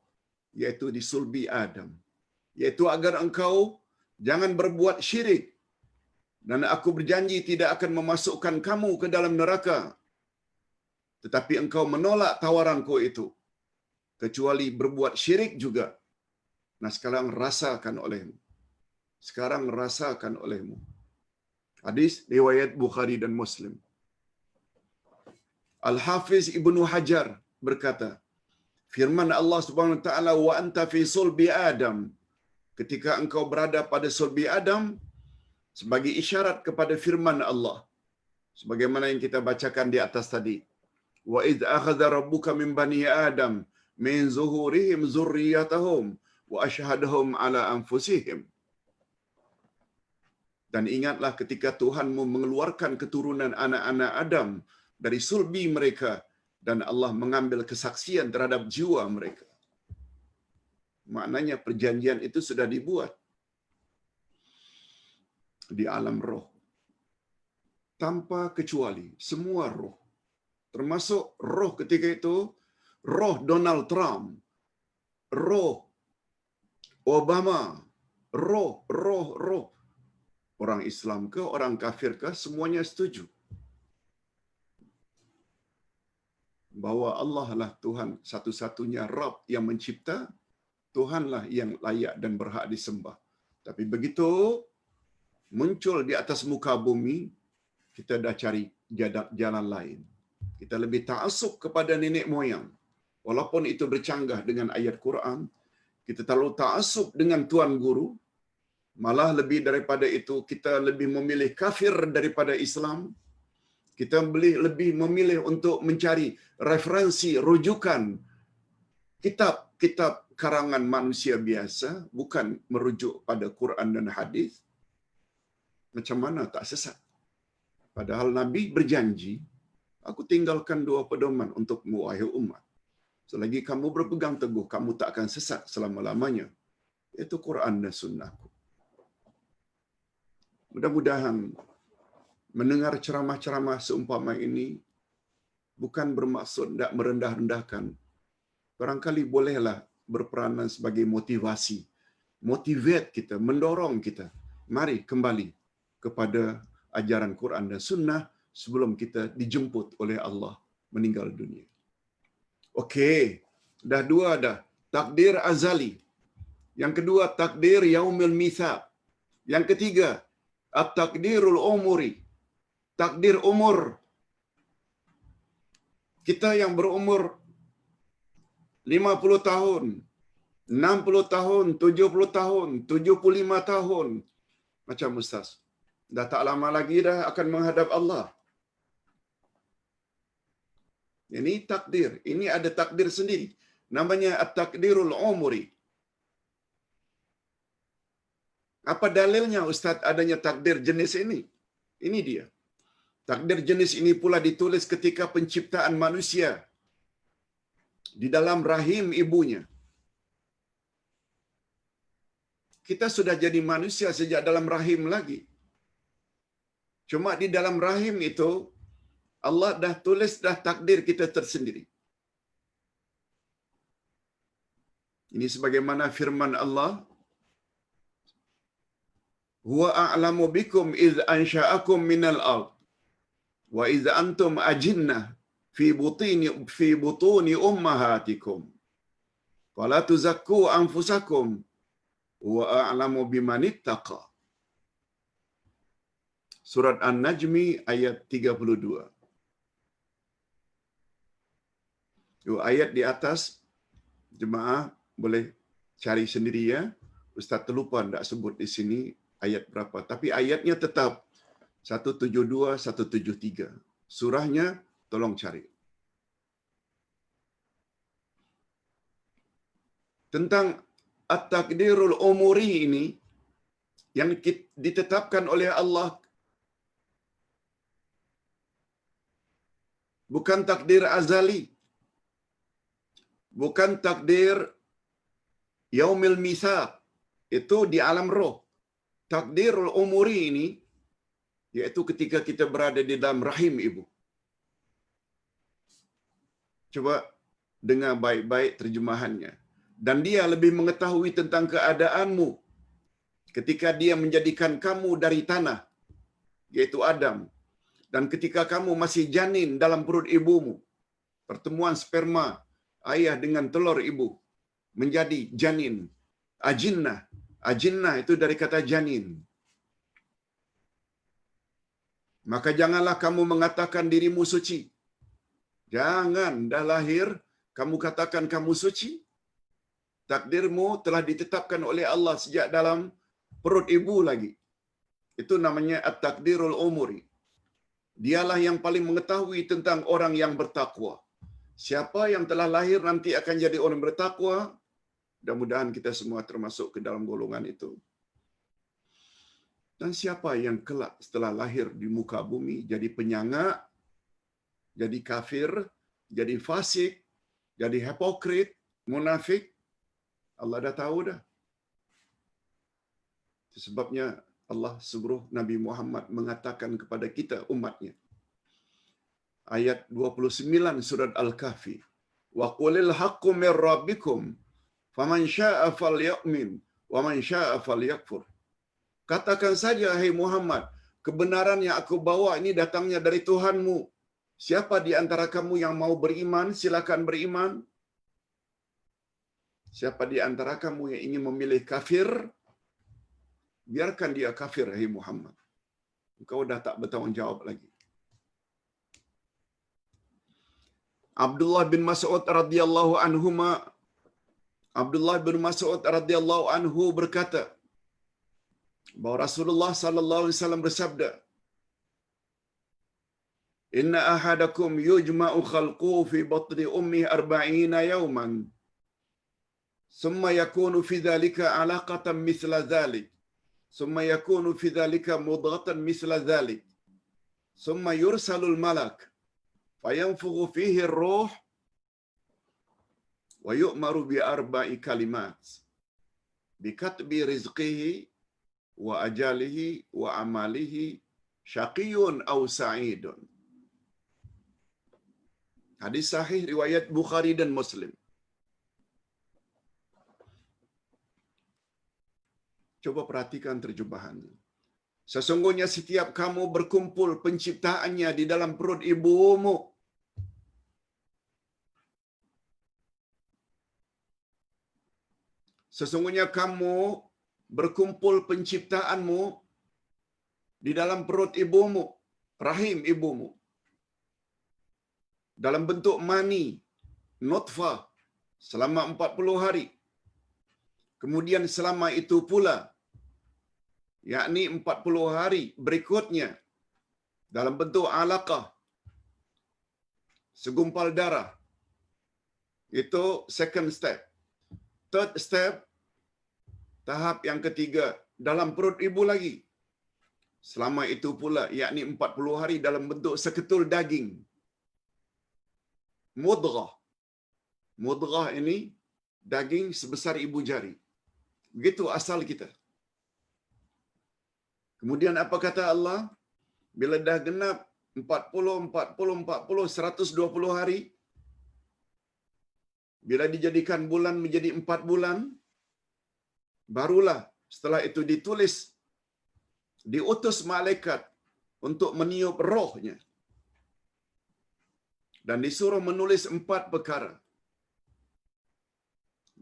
yaitu di sulbi Adam, yaitu agar engkau jangan berbuat syirik, dan aku berjanji tidak akan memasukkan kamu ke dalam neraka, tetapi engkau menolak tawaranku itu, kecuali berbuat syirik juga. Nah, sekarang rasakan olehmu. Sekarang rasakan olehmu. Hadis riwayat Bukhari dan Muslim. Al-Hafiz Ibnu Hajar berkata, firman Allah Subhanahu wa taala, wa anta fi sulbi Adam, ketika engkau berada pada sulbi Adam, sebagai isyarat kepada firman Allah sebagaimana yang kita bacakan di atas tadi. Wa idz akhadha rabbuka min bani Adam min zuhurihim zurriyatahum wa asyhadahum ala anfusihim. Dan ingatlah ketika Tuhanmu mengeluarkan keturunan anak-anak Adam dari sulbi mereka dan Allah mengambil kesaksian terhadap jiwa mereka. Maknanya perjanjian itu sudah dibuat di alam roh. Tanpa kecuali, semua roh. Termasuk roh ketika itu, roh Donald Trump, roh Obama, roh. Orang Islam ke, orang kafir ke, semuanya setuju bahwa Allah lah Tuhan satu-satunya Rabb yang mencipta, Tuhanlah yang layak dan berhak disembah. Tapi begitu muncul di atas muka bumi, kita dah cari jalan lain. Kita lebih ta'assub kepada nenek moyang. Walaupun itu bercanggah dengan ayat Quran, kita terlalu ta'assub dengan tuan guru. Malah lebih daripada itu, kita lebih memilih kafir daripada Islam. Kita lebih memilih untuk mencari referensi, rujukan kitab-kitab karangan manusia biasa, bukan merujuk pada Quran dan hadis. Macam mana tak sesat? Padahal Nabi berjanji, aku tinggalkan 2 pedoman untukmu, wahai umat. Selagi kamu berpegang teguh, kamu tak akan sesat selama-lamanya. Itu Quran dan sunnahku. Mudah-mudahan mendengar ceramah-ceramah seumpama ini bukan bermaksud tak merendah-rendahkan. Barangkali bolehlah berperanan sebagai motivasi. Motivate kita, mendorong kita. Mari kembali kepada ajaran Quran dan sunnah sebelum kita dijemput oleh Allah meninggal dunia. Okey, dah 2 dah. Takdir azali. Yang kedua, takdir yaumil mitsaq. Yang ketiga, at-takdirul umuri. Takdir umur. Kita yang berumur 50 tahun, 60 tahun, 70 tahun, 75 tahun. Macam Ustaz. Dah tak lama lagi dah akan menghadap Allah. Ini takdir. Ini ada takdir sendiri. Namanya at-takdirul umuri. Apa dalilnya Ustaz adanya takdir jenis ini? Ini dia. Takdir jenis ini pula ditulis ketika penciptaan manusia di dalam rahim ibunya. Kita sudah jadi manusia sejak dalam rahim lagi. Cuma di dalam rahim itu, Allah dah tulis dah takdir kita tersendiri. Ini sebagaimana firman Allah, Huwa a'lamu bikum iz ansha'akum minal ard wa iz antum ajinnah fi butuni ummahatikum. Fala tuzakku anfusakum wa a'lamu bimanittaqa. Surat An-Najmi ayat 32. Ayat di atas, jemaah boleh cari sendiri ya. Ustaz terlupa tak sebut di sini ayat berapa. Tapi ayatnya tetap 172, 173. Surahnya tolong cari. Tentang at-takdirul umuri ini, yang ditetapkan oleh Allah, bukan takdir azali, bukan takdir yaumil mitsaq, itu di alam roh. Takdirul umuri ini iaitu ketika kita berada di dalam rahim ibu. Coba dengar baik-baik terjemahannya. Dan dia lebih mengetahui tentang keadaanmu ketika dia menjadikan kamu dari tanah, yaitu Adam. Dan ketika kamu masih janin dalam perut ibumu, pertemuan sperma ayah dengan telur ibu menjadi janin, ajinnah. Ajinnah itu dari kata janin. Maka janganlah kamu mengatakan dirimu suci. Jangan dah lahir kamu katakan kamu suci. Takdirmu telah ditetapkan oleh Allah sejak dalam perut ibu lagi. Itu namanya at-takdirul umuri. Dialah yang paling mengetahui tentang orang yang bertakwa. Siapa yang telah lahir nanti akan jadi orang bertakwa. Mudah-mudahan kita semua termasuk ke dalam golongan itu. Dan siapa yang kelak setelah lahir di muka bumi jadi penyangak, jadi kafir, jadi fasik, jadi hipokrit, munafik, Allah dah tahu dah. Sebabnya Allah suruh Nabi Muhammad mengatakan kepada kita umatnya. Ayat 29 surat Al-Kahfi. Wa qulil haqqu mir rabbikum faman syaa'a falyu'min wa man syaa'a falyakfur. Katakan saja hai Muhammad, kebenaran yang aku bawa ini datangnya dari Tuhanmu. Siapa di antara kamu yang mau beriman, silakan beriman. Siapa di antara kamu yang ingin memilih kafir, biarkan dia kafir, hai Muhammad. Engkau dah tak bertanggungjawab lagi. Abdullah bin Mas'ud radhiyallahu anhu berkata bahawa Rasulullah sallallahu alaihi wasallam bersabda, inna ahadakum yujma'u khalquhu fi batni ummihi 40 yawman thumma yakunu fi dhalika 'alaqatan mithla dhalik thumma yakunu fi dhalika mudghatan mithla dhalik thumma yursalul malak fayanfukhu fihi ar-ruh wa yu'maru bi arba'i kalimat bi katbi rizqihi wa ajalihi wa amalihi syaqiyyun aw sa'idun. Hadis sahih riwayat Bukhari dan Muslim. Coba perhatikan terjemahannya. Sesungguhnya setiap kamu berkumpul penciptaannya di dalam perut ibumu. Sesungguhnya kamu berkumpul penciptaanmu di dalam perut ibumu, rahim ibumu, dalam bentuk mani, nutfah, selama 40 hari. Kemudian selama itu pula, yakni 40 hari berikutnya, dalam bentuk alaqah, segumpal darah. Itu second step. Third step, tahap yang ketiga, dalam perut ibu lagi. Selama itu pula, yakni 40 hari dalam bentuk seketul daging. Mudghah. Mudghah ini daging sebesar ibu jari. Begitu asal kita. Kemudian apa kata Allah? Bila dah genap 40, 120 hari, bila dijadikan bulan menjadi 4 bulan, barulah setelah itu ditulis, diutus malaikat untuk meniup rohnya. Dan disuruh menulis 4 perkara.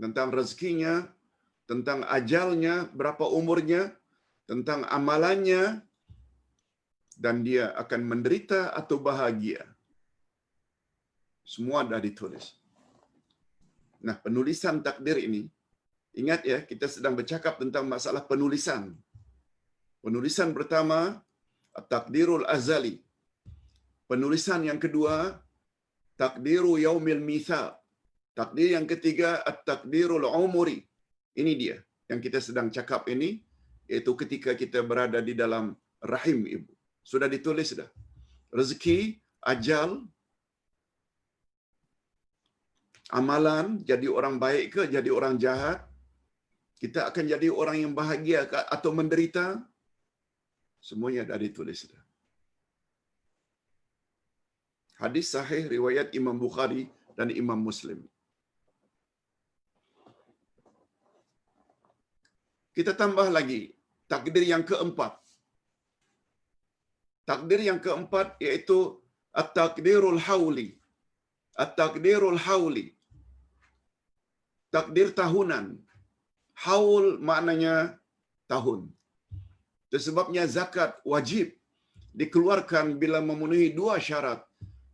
Tentang rezekinya, tentang ajalnya, berapa umurnya, tentang amalannya, dan dia akan menderita atau bahagia. Semua dah ditulis. Nah, penulisan takdir ini, ingat ya, kita sedang bercakap tentang masalah penulisan. Penulisan pertama, at-takdirul azali. Penulisan yang kedua, takdiru yaumil mitsaq. Takdir yang ketiga, at-takdirul umuri. Ini dia yang kita sedang cakap ini, iaitu ketika kita berada di dalam rahim ibu. Sudah ditulis dah. Rezeki, ajal, amalan, jadi orang baik ke jadi orang jahat, kita akan jadi orang yang bahagia ke atau menderita, semuanya dah ditulis dah. Hadis sahih riwayat Imam Bukhari dan Imam Muslim. Kita tambah lagi takdir yang keempat. Takdir yang keempat iaitu at-takdirul hauli. At-takdirul hauli. Takdir tahunan. Haul maknanya tahun. Itu sebabnya zakat wajib dikeluarkan bila memenuhi 2 syarat.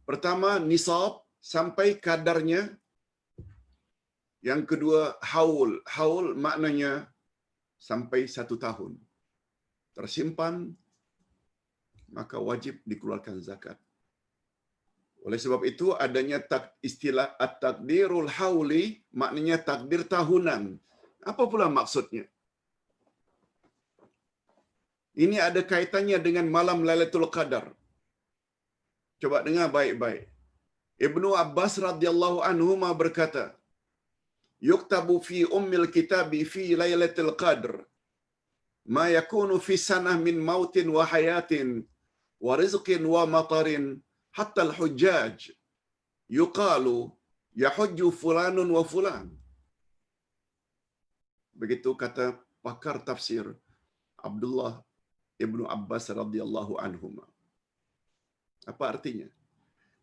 Pertama, nisab sampai kadarnya. Yang kedua, haul. Haul maknanya sampai 1 tahun. Tersimpan, maka wajib dikeluarkan zakat. Oleh sebab itu, adanya istilah at-takdirul hauli, maknanya takdir tahunan. Apa pula maksudnya? Ini ada kaitannya dengan malam Lailatul Qadar. Coba dengar baik-baik. Ibnu Abbas radhiyallahu anhu berkata, "Yuktabu fi ummil kitabi fi Lailatul Qadr ma yakunu fi sanah min mautin wa hayatin wa rizqin wa matarin hatta al-hujjaj yuqalu yahujju fulanun wa fulan." Begitu kata pakar tafsir Abdullah Ibnu Abbas radhiyallahu anhuma. Apa artinya?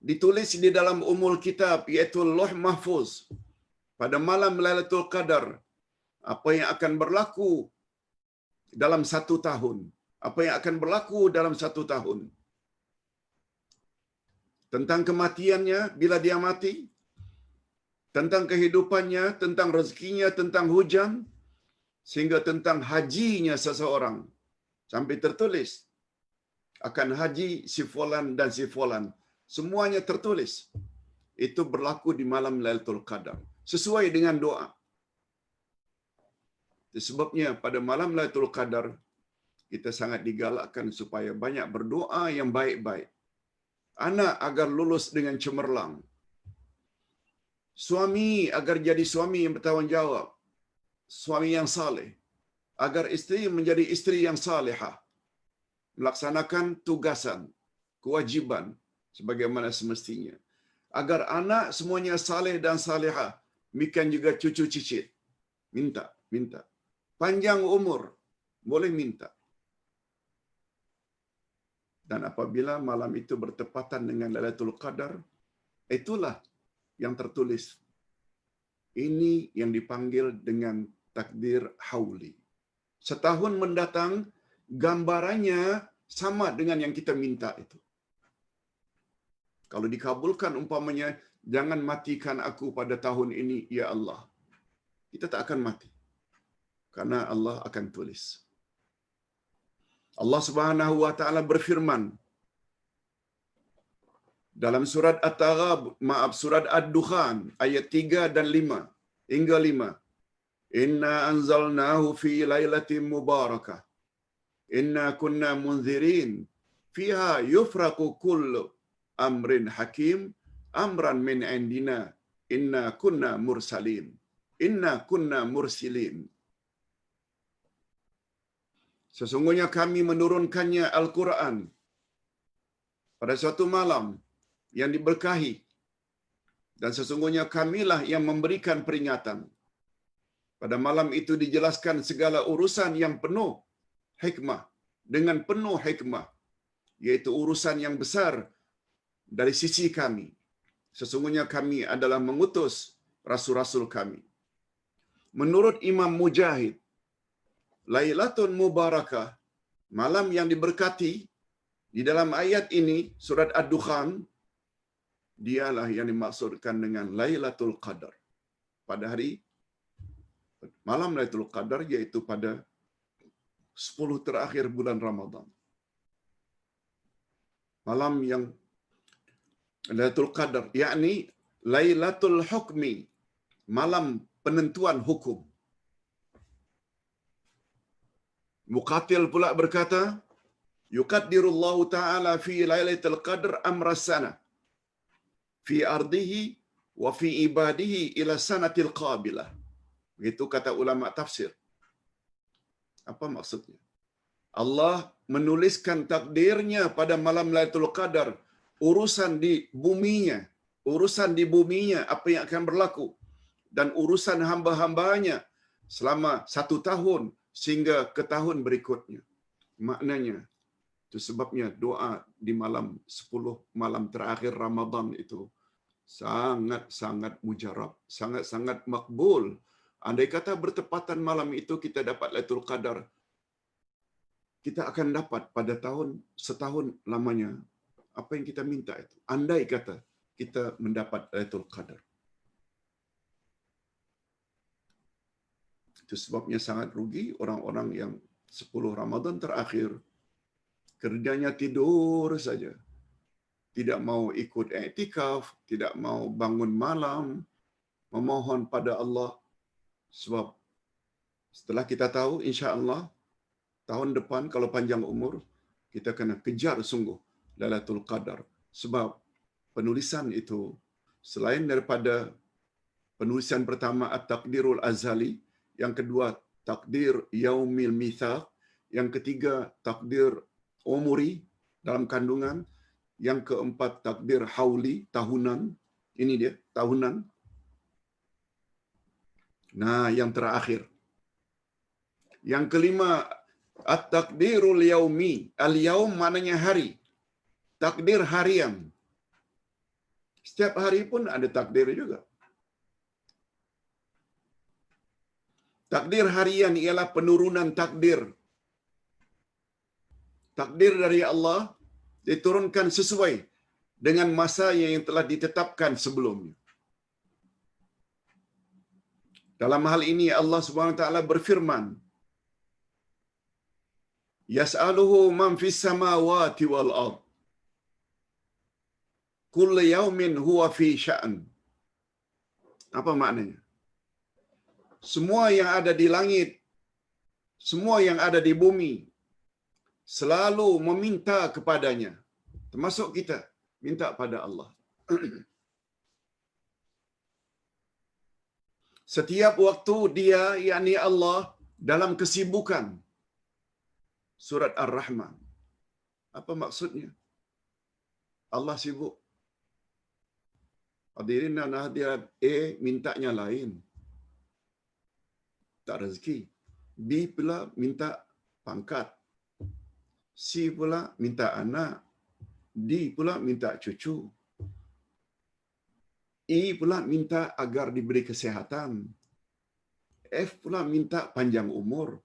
Ditulis di dalam umul kitab, iaitu Lauh Mahfuz, pada malam Lailatul Qadar, apa yang akan berlaku dalam 1 tahun. Apa yang akan berlaku dalam 1 tahun. Tentang kematiannya bila dia mati, tentang kehidupannya, tentang rezekinya, tentang hujan, sehingga tentang hajinya seseorang. Sampai tertulis, akan haji si fulan dan si fulan. Semuanya tertulis. Itu berlaku di malam Lailatul Qadar. Sesuai dengan doa. Sebabnya pada malam Lailatul Qadar, kita sangat digalakkan supaya banyak berdoa yang baik-baik. Anak agar lulus dengan cemerlang. Suami agar jadi suami yang bertanggungjawab. Suami yang saleh. Agar isteri menjadi isteri yang salihah. Melaksanakan tugasan, kewajiban sebagaimana semestinya. Agar anak semuanya saleh dan salihah. Demikian juga cucu cicit. Minta. Panjang umur, boleh minta. Dan apabila malam itu bertepatan dengan Lailatul Qadar, itulah yang tertulis. Ini yang dipanggil dengan takdir hauli. Setahun mendatang, gambarannya sama dengan yang kita minta itu. Kalau dikabulkan umpamanya, jangan matikan aku pada tahun ini, ya Allah. Kita tak akan mati. Karena Allah akan tulis. Allah Subhanahu wa taala berfirman dalam surat surat Ad-Dukhan ayat 3 dan 5 hingga 5. Inna anzalnahu fi lailatin mubarakah. Inna kunna munzirin. Fiha yufraqu kullu amrin hakim amran min indina. Inna kunna mursalin. Inna kunna mursilin. Sesungguhnya kami menurunkannya Al-Quran pada suatu malam yang diberkahi. Dan sesungguhnya kamilah yang memberikan peringatan. Pada malam itu dijelaskan segala urusan yang penuh hikmah. Dengan penuh hikmah. Yaitu urusan yang besar dari sisi kami. Sesungguhnya kami adalah mengutus rasul-rasul kami. Menurut Imam Mujahid, Lailatul Mubarakah, malam yang diberkati, di dalam ayat ini, surat Ad-Dukhan, dialah yang dimaksudkan dengan Lailatul Qadar. Pada hari malam Lailatul Qadar, yaitu pada 10 terakhir bulan Ramadan. Malam yang Lailatul Qadar, yakni Lailatul Hukmi, malam penentuan hukum. Muqatil pula berkata, yuqaddirullahu ta'ala fi lailatul qadr amra sana fi ardihi wa fi ibadihi ila sanatil qabilah. Begitu kata ulama tafsir. Apa maksudnya? Allah menuliskan takdirnya pada malam Lailatul Qadar, urusan di buminya apa yang akan berlaku, dan urusan hamba-hambanya selama 1 tahun sehingga ke tahun berikutnya. Maknanya, itu sebabnya doa di malam 10 malam terakhir Ramadan itu sangat-sangat mujarab, sangat-sangat makbul. Andai kata bertepatan malam itu kita dapat Lailatul Qadar, kita akan dapat pada setahun lamanya apa yang kita minta itu. Andai kata kita mendapat Lailatul Qadar. Itu sebabnya sangat rugi orang-orang yang 10 Ramadan terakhir kerjanya tidur saja. Tidak mau ikut i'tikaf, tidak mau bangun malam, memohon pada Allah. Sebab setelah kita tahu, insya-Allah, tahun depan kalau panjang umur, kita kena kejar sungguh Lailatul Qadar. Sebab penulisan itu, selain daripada penulisan pertama At-Taqdirul Azali, yang kedua takdir Yaumil Mitsaq, yang ketiga takdir umuri dalam kandungan, yang keempat takdir hauli tahunan. Ini dia tahunan. Nah, yang terakhir, yang kelima at-takdirul yaumi. Al-yaum maknanya hari. Takdir harian. Setiap hari pun ada takdir juga. Takdir harian ialah penurunan takdir. Takdir dari Allah diturunkan sesuai dengan masa yang telah ditetapkan sebelumnya. Dalam hal ini Allah Subhanahu wa taala berfirman, Yas'aluhu man fis samawati wal ard. kullu yaumin huwa fi sya'an. Apa maknanya? Semua yang ada di langit, semua yang ada di bumi selalu meminta kepadanya. Termasuk kita minta pada Allah. Setiap waktu dia, yakni Allah, dalam kesibukan. Surat Ar-Rahman. Apa maksudnya? Allah sibuk. Hadirin dan hadirat, A mintanya lain. Tak rezeki. B pula minta pangkat. C pula minta anak. D pula minta cucu. E pula minta agar diberi kesihatan. F pula minta panjang umur.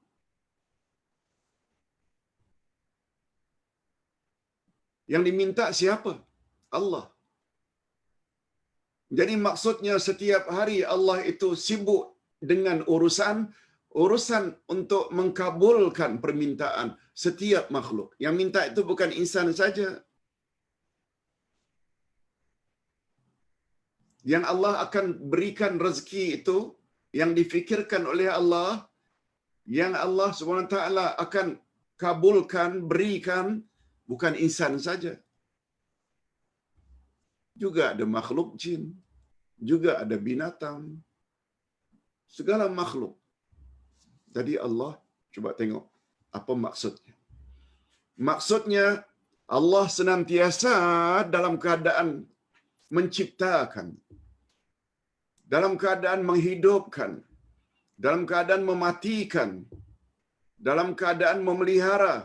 Yang diminta siapa? Allah. Jadi maksudnya setiap hari Allah itu sibuk dengan urusan untuk mengkabulkan permintaan setiap makhluk. Yang minta itu bukan insan saja. Yang Allah akan berikan rezeki itu, yang difikirkan oleh Allah, yang Allah SWT akan kabulkan, berikan, bukan insan saja. Juga ada makhluk jin, juga ada binatang, segala makhluk. Jadi Allah, coba tengok apa maksudnya. Maksudnya Allah senantiasa dalam keadaan menciptakan, dalam keadaan menghidupkan, dalam keadaan mematikan, dalam keadaan memelihara,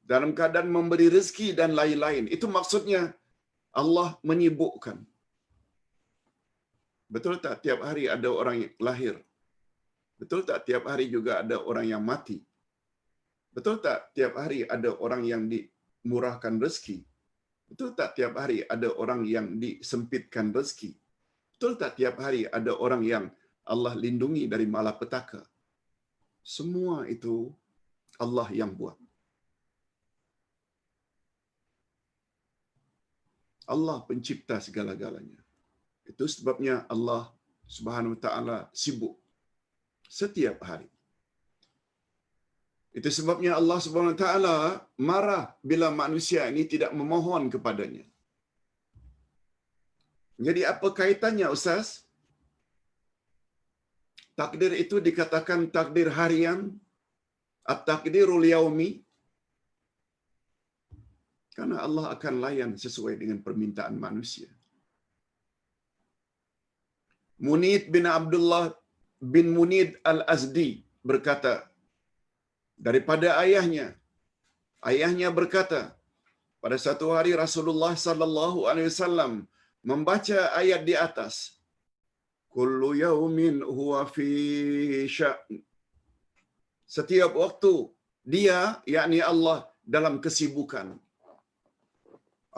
dalam keadaan memberi rezeki dan lain-lain. Itu maksudnya Allah menyibukkan. Betul tak tiap hari ada orang yang lahir? Betul tak tiap hari juga ada orang yang mati? Betul tak tiap hari ada orang yang dimurahkan rezeki? Betul tak tiap hari ada orang yang disempitkan rezeki? Betul tak tiap hari ada orang yang Allah lindungi dari malapetaka? Semua itu Allah yang buat. Allah pencipta segala-galanya. Itu sebabnya Allah Subhanahu wa taala sibuk setiap hari. Itu sebabnya Allah Subhanahu wa taala marah bila manusia ini tidak memohon kepadanya. Jadi apa kaitannya Ustaz? Takdir itu dikatakan takdir harian, at-takdirul yaumi. Karena Allah akan layan sesuai dengan permintaan manusia. Munid bin Abdullah bin Munid al-Azdi berkata, daripada ayahnya berkata, pada satu hari Rasulullah sallallahu alaihi wasallam membaca ayat di atas, kullu yaumin huwa fi sya'n. Setiap waktu dia, yakni Allah, dalam kesibukan.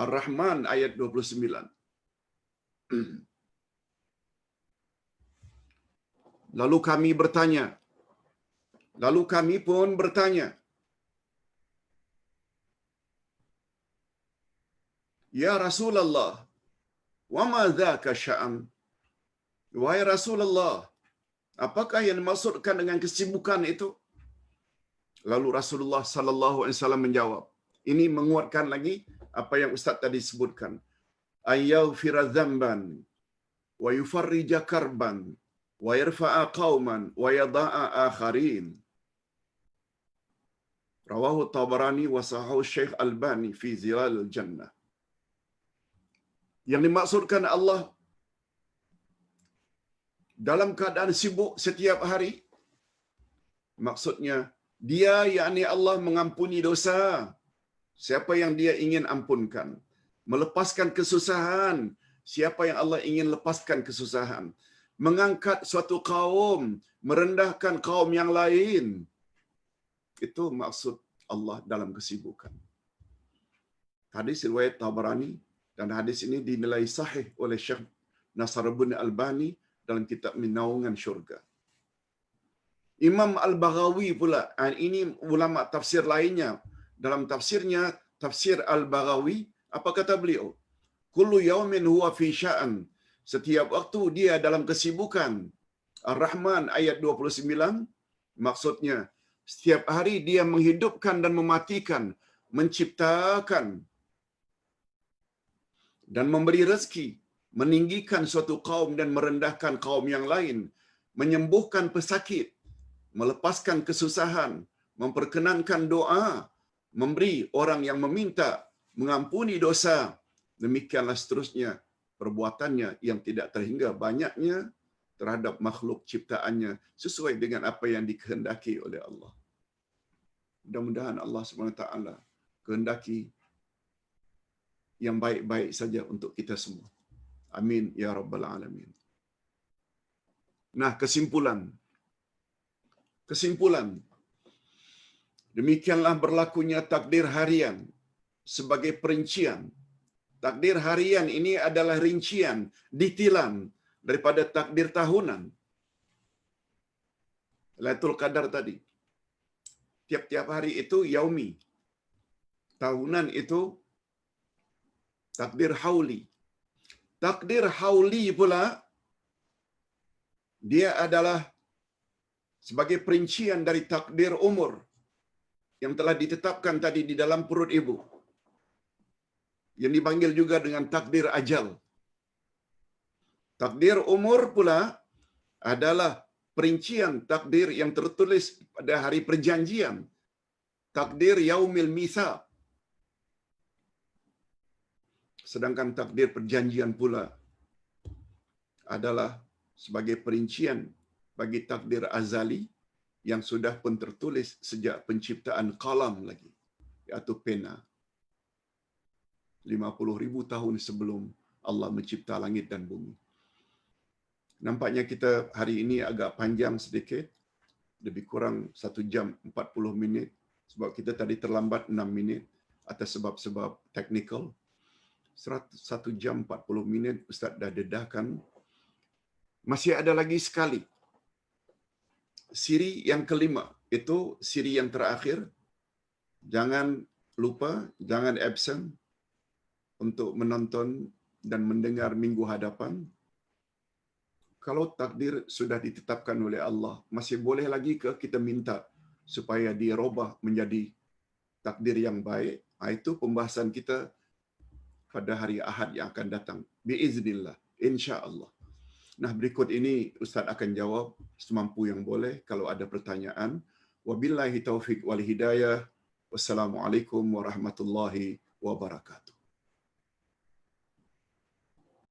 Ar-Rahman ayat 29. Lalu kami pun bertanya, ya Rasulullah, wa ma dzaka sya'an? Wahai Rasulullah, apakah yang dimaksudkan dengan kesibukan itu? Lalu Rasulullah sallallahu alaihi wasallam menjawab. Ini menguatkan lagi apa yang Ustaz tadi sebutkan. Ayyaghfira dzamban wa yufarrija karban wa yarfa'a qauman wa yada'a akharin. Rawahu Tabarani wa sahahu Syekh Albani fi Zilalul Jannah. Yang dimaksudkan Allah dalam keadaan sibuk setiap hari, maksudnya dia, yakni Allah, mengampuni dosa siapa yang dia ingin ampunkan, melepaskan kesusahan siapa yang Allah ingin lepaskan kesusahan, mengangkat suatu kaum, merendahkan kaum yang lain. Itu maksud Allah dalam kesibukan. Hadis riwayat Tabarani, dan hadis ini dinilai sahih oleh Syekh Nasruddin Albani dalam kitab Naungan Syurga. Imam Al-Baghawi pula, ini ulama tafsir lainnya, dalam tafsirnya, tafsir Al-Baghawi, apa kata beliau? Kullu yaumin huwa fi sya'an. Setiap waktu dia dalam kesibukan. Ar-Rahman ayat 29, maksudnya setiap hari dia menghidupkan dan mematikan, menciptakan dan memberi rezeki, meninggikan suatu kaum dan merendahkan kaum yang lain, menyembuhkan pesakit, melepaskan kesusahan, memperkenankan doa, memberi orang yang meminta, mengampuni dosa. Demikianlah seterusnya perbuatannya yang tidak terhingga banyaknya terhadap makhluk ciptaannya sesuai dengan apa yang dikehendaki oleh Allah. Mudah-mudahan Allah SWT kehendaki yang baik-baik saja untuk kita semua. Amin ya rabbal alamin. Nah, kesimpulan. Demikianlah berlakunya takdir harian sebagai perincian. Takdir harian ini adalah rincian, ditilan daripada takdir tahunan. Lailatul Qadar tadi. Tiap-tiap hari itu yaumi. Tahunan itu takdir hauli. Takdir hauli pula dia adalah sebagai perincian dari takdir umur yang telah ditetapkan tadi di dalam perut ibu, yang dipanggil juga dengan takdir ajal. Takdir umur pula adalah perincian takdir yang tertulis pada hari perjanjian, takdir yaumil mitsaq. Sedangkan takdir perjanjian pula adalah sebagai perincian bagi takdir azali yang sudah pun tertulis sejak penciptaan kalam lagi, iaitu pena. 50,000 tahun sebelum Allah mencipta langit dan bumi. Nampaknya kita hari ini agak panjang sedikit, lebih kurang 1 jam 40 minit, sebab kita tadi terlambat 6 minit atas sebab-sebab teknikal. 1 jam 40 minit Ustaz dah dedahkan. Masih ada lagi sekali. Siri yang kelima, itu siri yang terakhir. Jangan lupa, jangan absen untuk menonton dan mendengar minggu hadapan. Kalau takdir sudah ditetapkan oleh Allah, masih boleh lagi ke kita minta supaya dirubah menjadi takdir yang baik? Itu pembahasan kita pada hari Ahad yang akan datang. Biiznillah, insya-Allah. Nah, berikut ini Ustaz akan jawab semampu yang boleh kalau ada pertanyaan. Wabillahi taufiq wal hidayah. Wassalamualaikum warahmatullahi wabarakatuh.